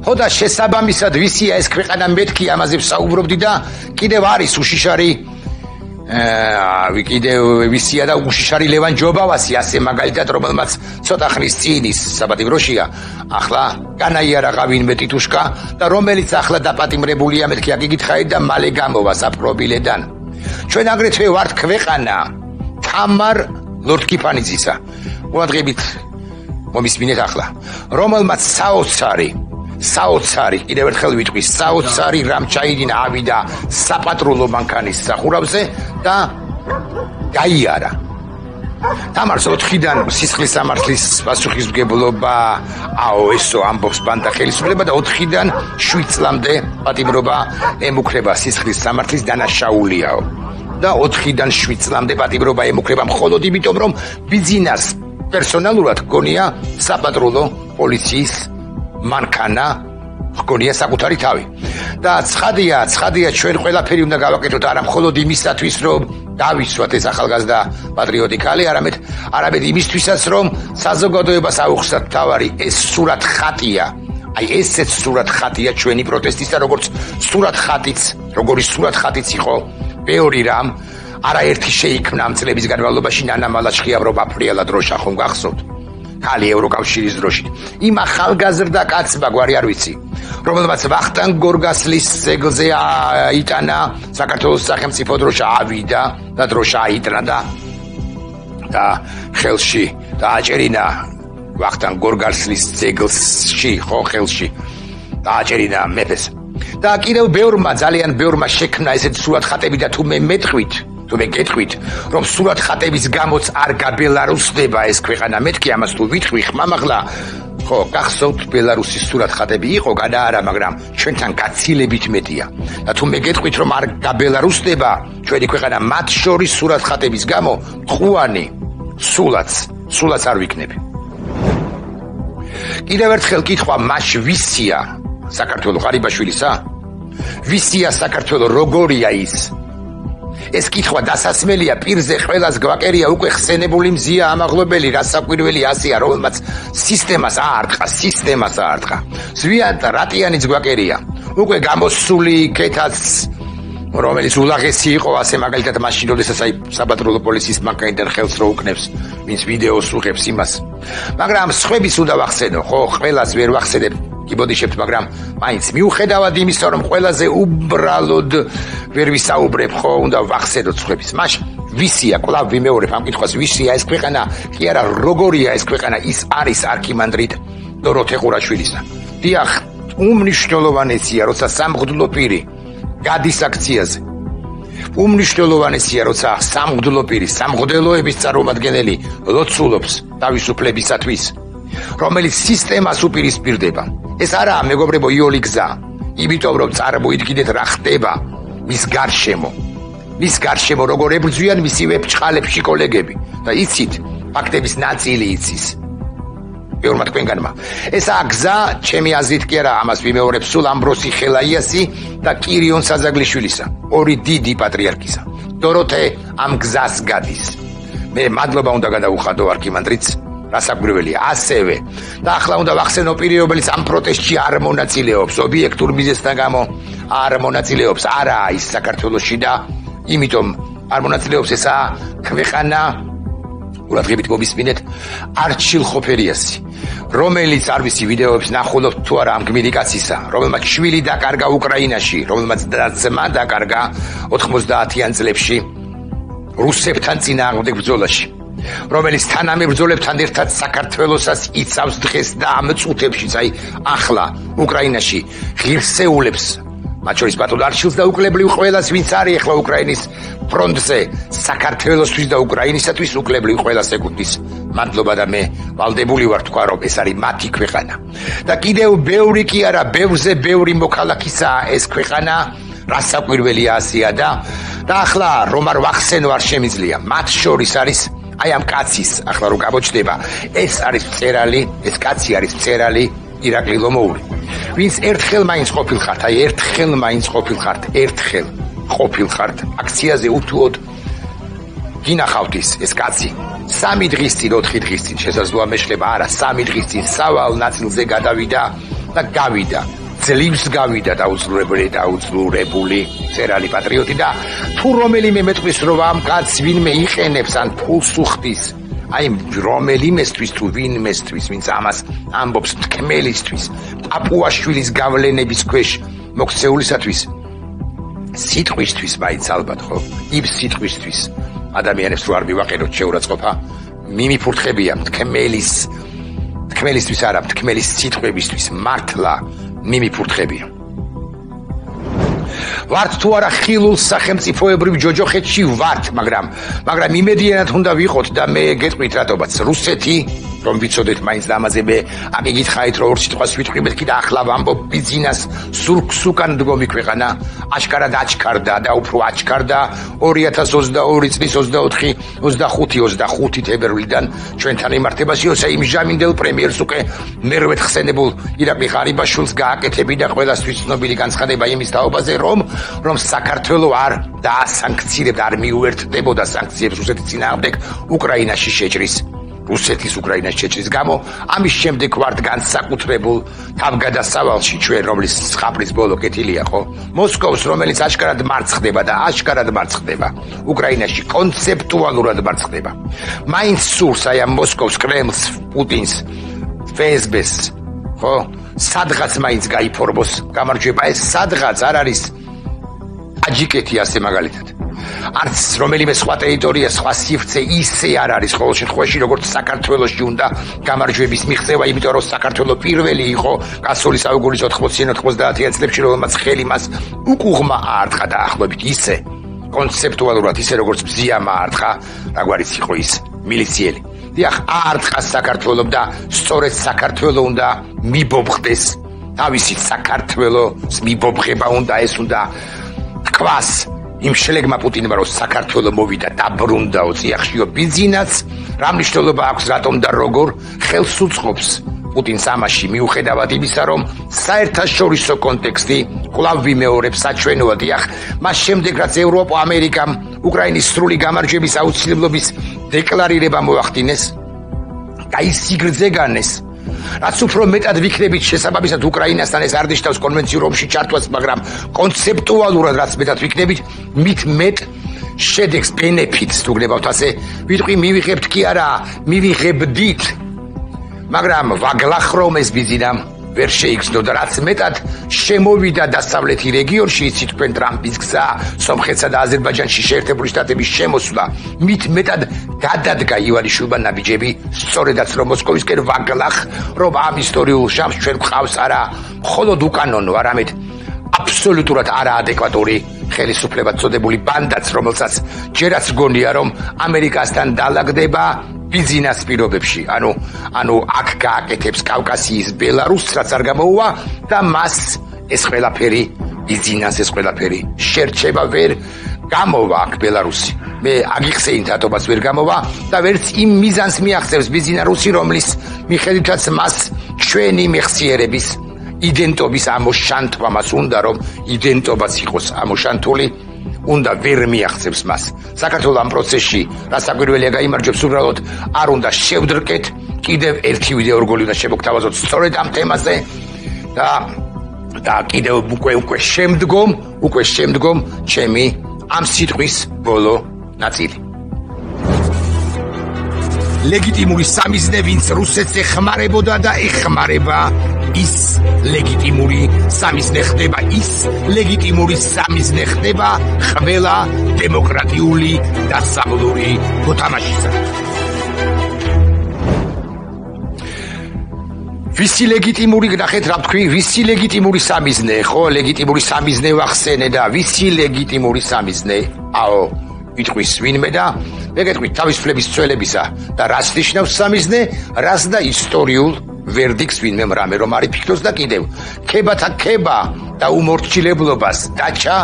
ხო და შესაბამისად ვისია ეს ქვეყანა, მეთქი ამაზე ვსაუბრობდი და კიდევ არის უშიშარი კიდევ ვისია და უშიშარი ლევან ჯობავასი, ასე მაგალითად, რომელმაც ცოტა ხნის წინ ის საპატიმროშია, ახლა განაიარა ვინმე ტიტუშკა და რომელიც ახლა დაპატიმრებულია, მეთქი აგიგითხარი და მალე გამოვა საპრობილედან. ჩვენ აგრეთვე ვართ ქვეყანა თამარ ლორდ-კიფანიძისა, ყურადღებით მომისმინეთ ახლა, რომელმაც საოცარი, კიდევ ერთხელ ვიტყვი, საოცარი რამ ჩაიდინა, ავიდა საპატრულო მანქანის სახურავზე და გაიარა. თამარს 4-დან სისხლის სამართლის პასუხისმგებლობა ესო ამბობს ბანდა ხელისუფლება და 4-დან 7 წლამდე პატიმრობა ემუქრება სისხლის სამართლის დანაშაულიაო. და 4-დან 7 წლამდე პატიმრობა ემუქრება მხოლოდ იმიტომ, რომ ბიზნეს პერსონალურად გონია საპატრულო პოლიციის მანქანა, გონია საკუთარი თავი. და ცხადია, ჩვენ ყველაფერი უნდა გავაკეთოთ არა მხოლოდ იმისათვის, რომ დავისვათ ეს ახალგაზრდა პატრიოტიკალი, არამედ იმისთვისაც, რომ საზოგადოებას აუხსნათ თავარი ეს სურათ ხატია. აი ესეც სურათ ხატია ჩვენი პროტესტის და როგორც სურათ ხატიც იყო ბევრი რამ, არაერთი შეიქმნა ამ წლების განმავლობაში ნანა მალაჩხიავრო აფრიალა დროშა ხომ გახსოვთ? ხალი ევროკავშირის დროშით. იმ ახალგაზრდა კაცმა გვარი არ ვიცი, რომელმაც ვახტანგ გორგასლის ძეგლზე იტანა საქართველოს სახელმწიფო დროშა, ავიდა და დროშა აიტანა და ხელში დააჭერინა ვახტანგ გორგასლის ძეგლში, ხო ხელში დააჭერინა მეფეს. და კიდევ ძალიან ბევრმა შექმნა ესეთი სურათხატები და თუ მე გეტყვით, რომ სურათხატების გამოც არ გაბელარუსდება ეს ქვეყანა, მეთქი ამას თუ ვიტყვი ხმამაღლა, ხო, გახსოვთ ბელარუსის სურათხატები იყო, გადაარა, მაგრამ ჩვენთან გაცილებით მეტია. და თუ მე გეტყვით, რომ არ გაბელარუსდება ჩვენი ქვეყანა, მათ შორის სურათხატების გამო, მტყუანი სულაც არ ვიქნები. კიდევ ერთხელ კითხვა, მაშ ვისია საქართველო ღარიბაშვილისა? ვისია საქართველო, როგორია ის? ეს კითხვა დასასმელია, პირზე ყველას გვაკერია უკვე ხსენებული მზია ამაღლობელი რასაკვირველი ასია, რომელმაც სისტემას აარტყა. ზვიანთა რატიანიც გვაკერია. უკვე გამოსული კეთაც, რომელიც ულაღესი იყო, ასე მაგალითად მაშინ, როდესაც საპატრულო პოლიციის მანქანიდან ხელს რო უკნებს, ვინც ვიდეოს უღებს იმას. მაგრამ სხვების უნდა ვახსენო, ხო, ყველას ვერ ვახსენებ. გიბოდიშებთ, მაგრამ მაინც მიუხედავად იმისა, რომ ყველაზე უბრალოდ ვერ ვისაუბრებ, ხო, უნდა ვახსენოთ სხვების. მაშ ვისია, კვლავ ვიმეორებ ამ კითხვას, ვისია ეს ქვეყანა? კი არა, როგორია ეს ქვეყანა? ის არის არქიმანდრიტ დოროთე ყურაშვილისა. დიახ, უმნიშვნელოვანესია, როცა სამღვდლო პირი გადის აქციაზე. უმნიშვნელოვანესია, როცა სამღვდლო პირი, სამღვდელოების წარმომადგენელი ლოცულობს თავისუფლებისათვის, რომელიც სისტემას უპირისპირდება. ეს არაა, მეგობრებო, იოლი გზა, იმიტომ რომ წარმოიდგინეთ რა ხდება მის გარშემო, როგორ ებრძვიან მისივე ბჭყალებში კოლეგები და იცით, ფაქტების ნაწილი იცის. ბევრმა თქვენგანმა. ესაა გზა, ჩემი აზრით კი არა, ამას ვიმეორებ სულ ამბროსი ხელაიასი და კირიონ საზაგლიშვილისა, ორი დიდი პატრიარქისა. დოროთე ამ გზას გადის. მე მადლობა უნდა გადაუხადო არქიმანდრიტს, რასაკვირველია, ასევე. და ახლა უნდა ვახსენო პირი, რომელიც ამ პროტესტში არ მონაწილეობს, ობიექტურ მიზეზთან გამო არ მონაწილეობს, არაა ის საქართველოში და იმიტომ არ მონაწილეობს, ესაა ქვეყანა, ყურადღებით მომისმინეთ, არჩილ ხოფერიასი, რომელიც არ ვიცი ვიდეოებს ნახულობთ თუ არა ამ გმირი კაცისა, რომელმაც შვილი დაკარგა უკრაინაში, რომელმაც ძმა დაკარგა 90-იან წლებში რუსებთან წინააღმდეგ ბრძოლაში. რომელიც თანამებრძოლებთან ერთად საქართველოსაც იცავს დღეს და ამ წუთებშიც, აი ახლა უკრაინაში ღირსეულებს, მათ შორის ბატონ არჩილს და უკლებრივ ყველას, ვინც არის ახლა უკრაინის ფრონტზე, საქართველოსთვის და უკრაინისათვის უკლებრივ ყველას ეკუთვნის მადლობა და მე ვალდებული ვარ თქვა, რომ ეს არის მათი ქვეყანა. და კიდევ ბევრი კი არა, ბევრზე ბევრი მოქალაქისაა ეს ქვეყანა, რასაკვირველია ასია და ახლა რომ არ ვახსენო არ შემიძლია. მათ შორის არის აი ამ კაცის, ახლა რომ გამოჩნდება, ეს არის მწერალი, ეს კაცი არის მწერალი ირაკლი ლომოური. ვინც ერთხელ მაინც ყოფილხართ, აი ერთხელ მაინც ყოფილხართ, ერთხელ ყოფილხართ აქციაზე უთუოდ გინახავთ ეს კაცი. 3 დღის წინ, 4 დღის წინ შესაძლოა მეშლება, არა, 3 დღის წინ სავალ ნაწილზე გადავიდა და გავიდა. ძლივს გავიდა დაუძლურებული მწერალი პატრიოტი და თუ რომელიმე მეტყვის რომ ამ კაცს ვინმე იყენებს ან ფულს უხდის, აი რომელიმესთვის თუ ვინმესთვის, ვინც ამას ამბობს თქმელისთვის, პაპუაშვილის გავლენების ქვეშ მოქცეულისათვის, სიტყვისთვის მაინც ალბათ ხო? იმ სიტყვისთვის ადამიანებს რო არ მივაყენოთ შეურაცხყოფა, მიმიფურთხებია თქმელისთვის არა, თქმელის სიტყვებისთვის მართლა მიმიფურთხებია. ვართ თუ არა ხილულ სახელმწიფოებრივ ჯოჯოხეთში ვართ, მაგრამ იმედიანად უნდა ვიყოთ და მე გეტყვით რატომაც რუსეთი, რომ ვიცოდეთ მაინც და ამაზე მე აგიგითხარით რომ ორ სიტყვას ვიტყვი კი და ახლა ვამბობ ბიზნეს სუკან დგომი ქვეყანა აშკარად აჩქარდა და უფრო აჩქარდა 2022 წლის 25 თებერვლიდან ჩვენთან იმართებაში იმ ჟამინდელ პრემიერს უკვე მერვედ ხსენებულ ირაკლი ღარიბაშვილს გააკეთებინა ყველასთვის ცნობილი განცხადება იმის თაობაზე რომ საქართველოს არ დაასანქცირებდა, არ მიუერთდებოდა სანქციებს რუსეთის წინააღმდეგ უკრაინაში შეჭრის. რუსეთის უკრაინაში შეჭრის გამო, ამის შემდეგ ვართ განსაკუთრებულ თავგადასავალში ჩვენ, რომლის ხაფრის ბოლო კეთილია, ხო? მოსკოვს, რომელიც აშკარად მარცხდება, უკრაინაში კონცეპტუალურად მარცხდება. მაინც სურს აი ამ მოსკოვს, კრემლს, პუტინს, FSB-ს, ხო? სადღაც მაინც გაიფორმოს გამარჯვება, ეს სადღაც არ არის ტაჯიკეთი ასე მაგალითად. არც რომელიმე სხვა ტერიტორია, სხვა სივრცე ისე არ არის ყოველ შემთხვევაში, როგორც საქართველოში უნდა გამარჯვების მიღწევა, იმიტომ რომ საქართველო პირველი იყო კასოლის აუგურის 80-90-იან წლებში, რომელმაც ხელი მას უკუღმა აარტყა დაახლოებით ისე კონცეპტუალურად, ისე როგორც ბზიამ აარტყა, რაგვარიც იყო ის მილიციელი. დიახ, აარტყა საქართველოს და სწორედ საქართველო უნდა მიბობხდეს, თავისი საქართველოს მიბობხება უნდა ეს უნდა თქვას იმ შელეგმა პუტინმა რომ საქართველოს მოვიდა დაბრუნდაო წიაღშიო ბიზნესს, რა მნიშვნელობა აქვს რატომ და როგორ ხელს უწყობს პუტინს ამაში მიუხედავად იმისა რომ საერთაშორისო კონტექსტი კვლავ ვიმეორებს საჩვენოა. დიახ, მას შემდეგ რაც ევროპა ამერიკამ უკრაინის სრული გამარჯვების აუცილებლობის დეკლარირება მოახდინეს და ის სიგრძე განეს, რაც უფრო მეტად ვიქნებით შესაბამისად უკრაინასთან ეს არდიშტავს კონვენციურ ომში ჩართვას, მაგრამ კონცეპტუალურად რაც მეტად ვიქნებით, მით მეტ შედეგს, ბენეფიტს თუ გნებავთ ასე ვიტყვი, მივიღებთ კი არა, მივიღებდით, მაგრამ ვაგლახრომ ეს ბიზნამ ვერ შეიგრძნო და რაც მეტად შემოვიდა დასავლეთი რეგიონში, იცით თქვენ ტრამპის გზა, სომხეთსა და აზერბაიჯანში შეერთებული შტატების შემოსვლა, მით მეტად გადადგა ივანიშვილმა ნაბიჯები, სწორედაც რომ მოსკოვისკენ ვაგლახრობ ამ ისტორიულ შამს ჩვენ გვყავს არა მხოლოდ უკანონო, არამედ აბსოლუტურად არაადეკვატური ხელისუფლებად წოდებული ბანდაც, რომელსაც ჯერაც გონია რომ ამერიკასთან დაალაგდება ბიზნეს პირობებში, ანუ აქ გააკეთებს კავკასიის ბელარუსს, რაც არ გამოუვა და მას ეს ყველაფერი ბიზნეს, ეს ყველაფერი შერჩება ვერ გამოვა აქ ბელარუსი. მე აგიხსენით ატომას ვერ გამოვა და ვერც იმ მიზანს მიაღწევს ბიზნესი, რომლის მიხედვითაც მას ჩვენი მეხსიერების იდენტობის ამოშანტვა მას უნდა რომ იდენტობაც იყოს ამოშანტული, უნდა ვერ მიაღწევს მას. საქართველოს ამ პროცესში რასაკვირველია გაიმარჯვებს, უბრალოდ არ უნდა შევდრკეთ, კიდევ ერთი ვიდეორგოლი უნდა შემოგთავაზოთ სწორედ ამ თემაზე და კიდევ უკვე შემდგომ ჩემი ამ სიტყვის ბოლო ნაწილი. ლეგიტიმური სამიზნე, ვინც რუსეთს ეხმარებოდა და ეხმარება, ის ლეგიტიმური სამიზნე ხდება, ის ლეგიტიმური სამიზნე ხდება ყველა დემოკრატიული და საბოლოო მოთამაშისა. ვისი ლეგიტიმური გნახეთ რა ვთქვი, ვისი ლეგიტიმური სამიზნე, ხო, ლეგიტიმური სამიზნე ვახსენე და ვისი ლეგიტიმური სამიზნე? აო, იტყვის ვინმე და მე გეტყვით თავისუფლების ცვლილებისა და რას ნიშნავს სამიზნე, რას და ისტორიულ ვერდიქტს ვინმე რამე რომ არ იფიქროს და კიდევ ქებათა ქება და უმორჩილებლობას დაჩა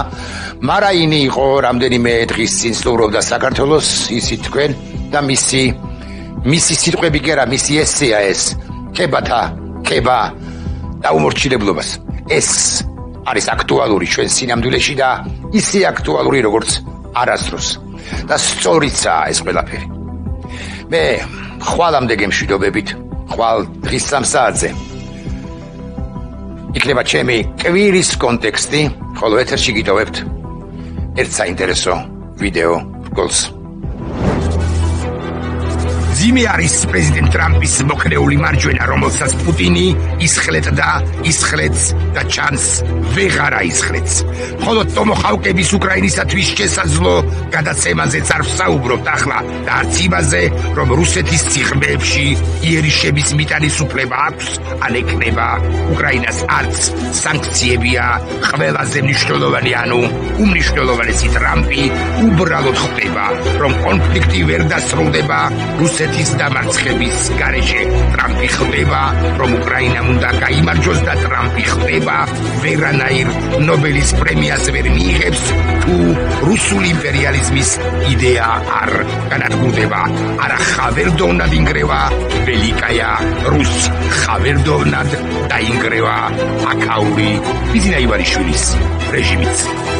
მარაინი იყო რამდენიმე დღის წინ სწავლობდა საქართველოს ისი თქვენ და მისი სიტყვები კი არა მისი ესეა ეს ქებათა ქება და უმორჩილებლობას ეს არის აქტუალური ჩვენ სინამდვილეში და ისე აქტუალური როგორც არასდროს და სწორიცაა ეს ყველაფერი მე ხვალამდე გემშვიდობებით ხვალ დღის 3 საათზე იქნება ჩემი კვირის კონტექსტი ხოლო ეთერში გიტოვებთ ერთ საინტერესო ვიდეო რგოლს ძიმე არის პრეზიდენტ ტრამპის მოქნეული მარჯვენა, რომელსაც პუტინი ისხლեց და ჩანს ვეღარ აისხლեց. მხოლოდ ტომოჰავკების უკრაინისათვის შესაძლო გადაცემაზეც არ ვსაუბრობთ ახლა და არც იმაზე, რომ რუსეთის სიღრმეებში იერიშების მიტანის უფლება აქვს, ან ეკნება უკრაინას არც სანქციებია ყველაზე მნიშვნელოვანი, ანუ უმნიშვნელოვანესი ტრამპი უბრალოდ ხვდება, რომ კონფლიქტი ვერ დასრულდება რუსეთის დამარცხების გარეშე ტრამპი ხვდება, რომ უკრაინამ უნდა გაიმარჯვოს და ტრამპი ხვდება, ვერანაირ ნობელის პრემიას ვერ მიიღებს, თუ რუსული იმპერიალიზმის იდეა არ განადგურდება. არა ხავერდოვნად ინგრევა ველიკაია რუს, ხავერდოვნად დაინგრევა აქაური ბიზნა ივანიშვილის რეჟიმიც.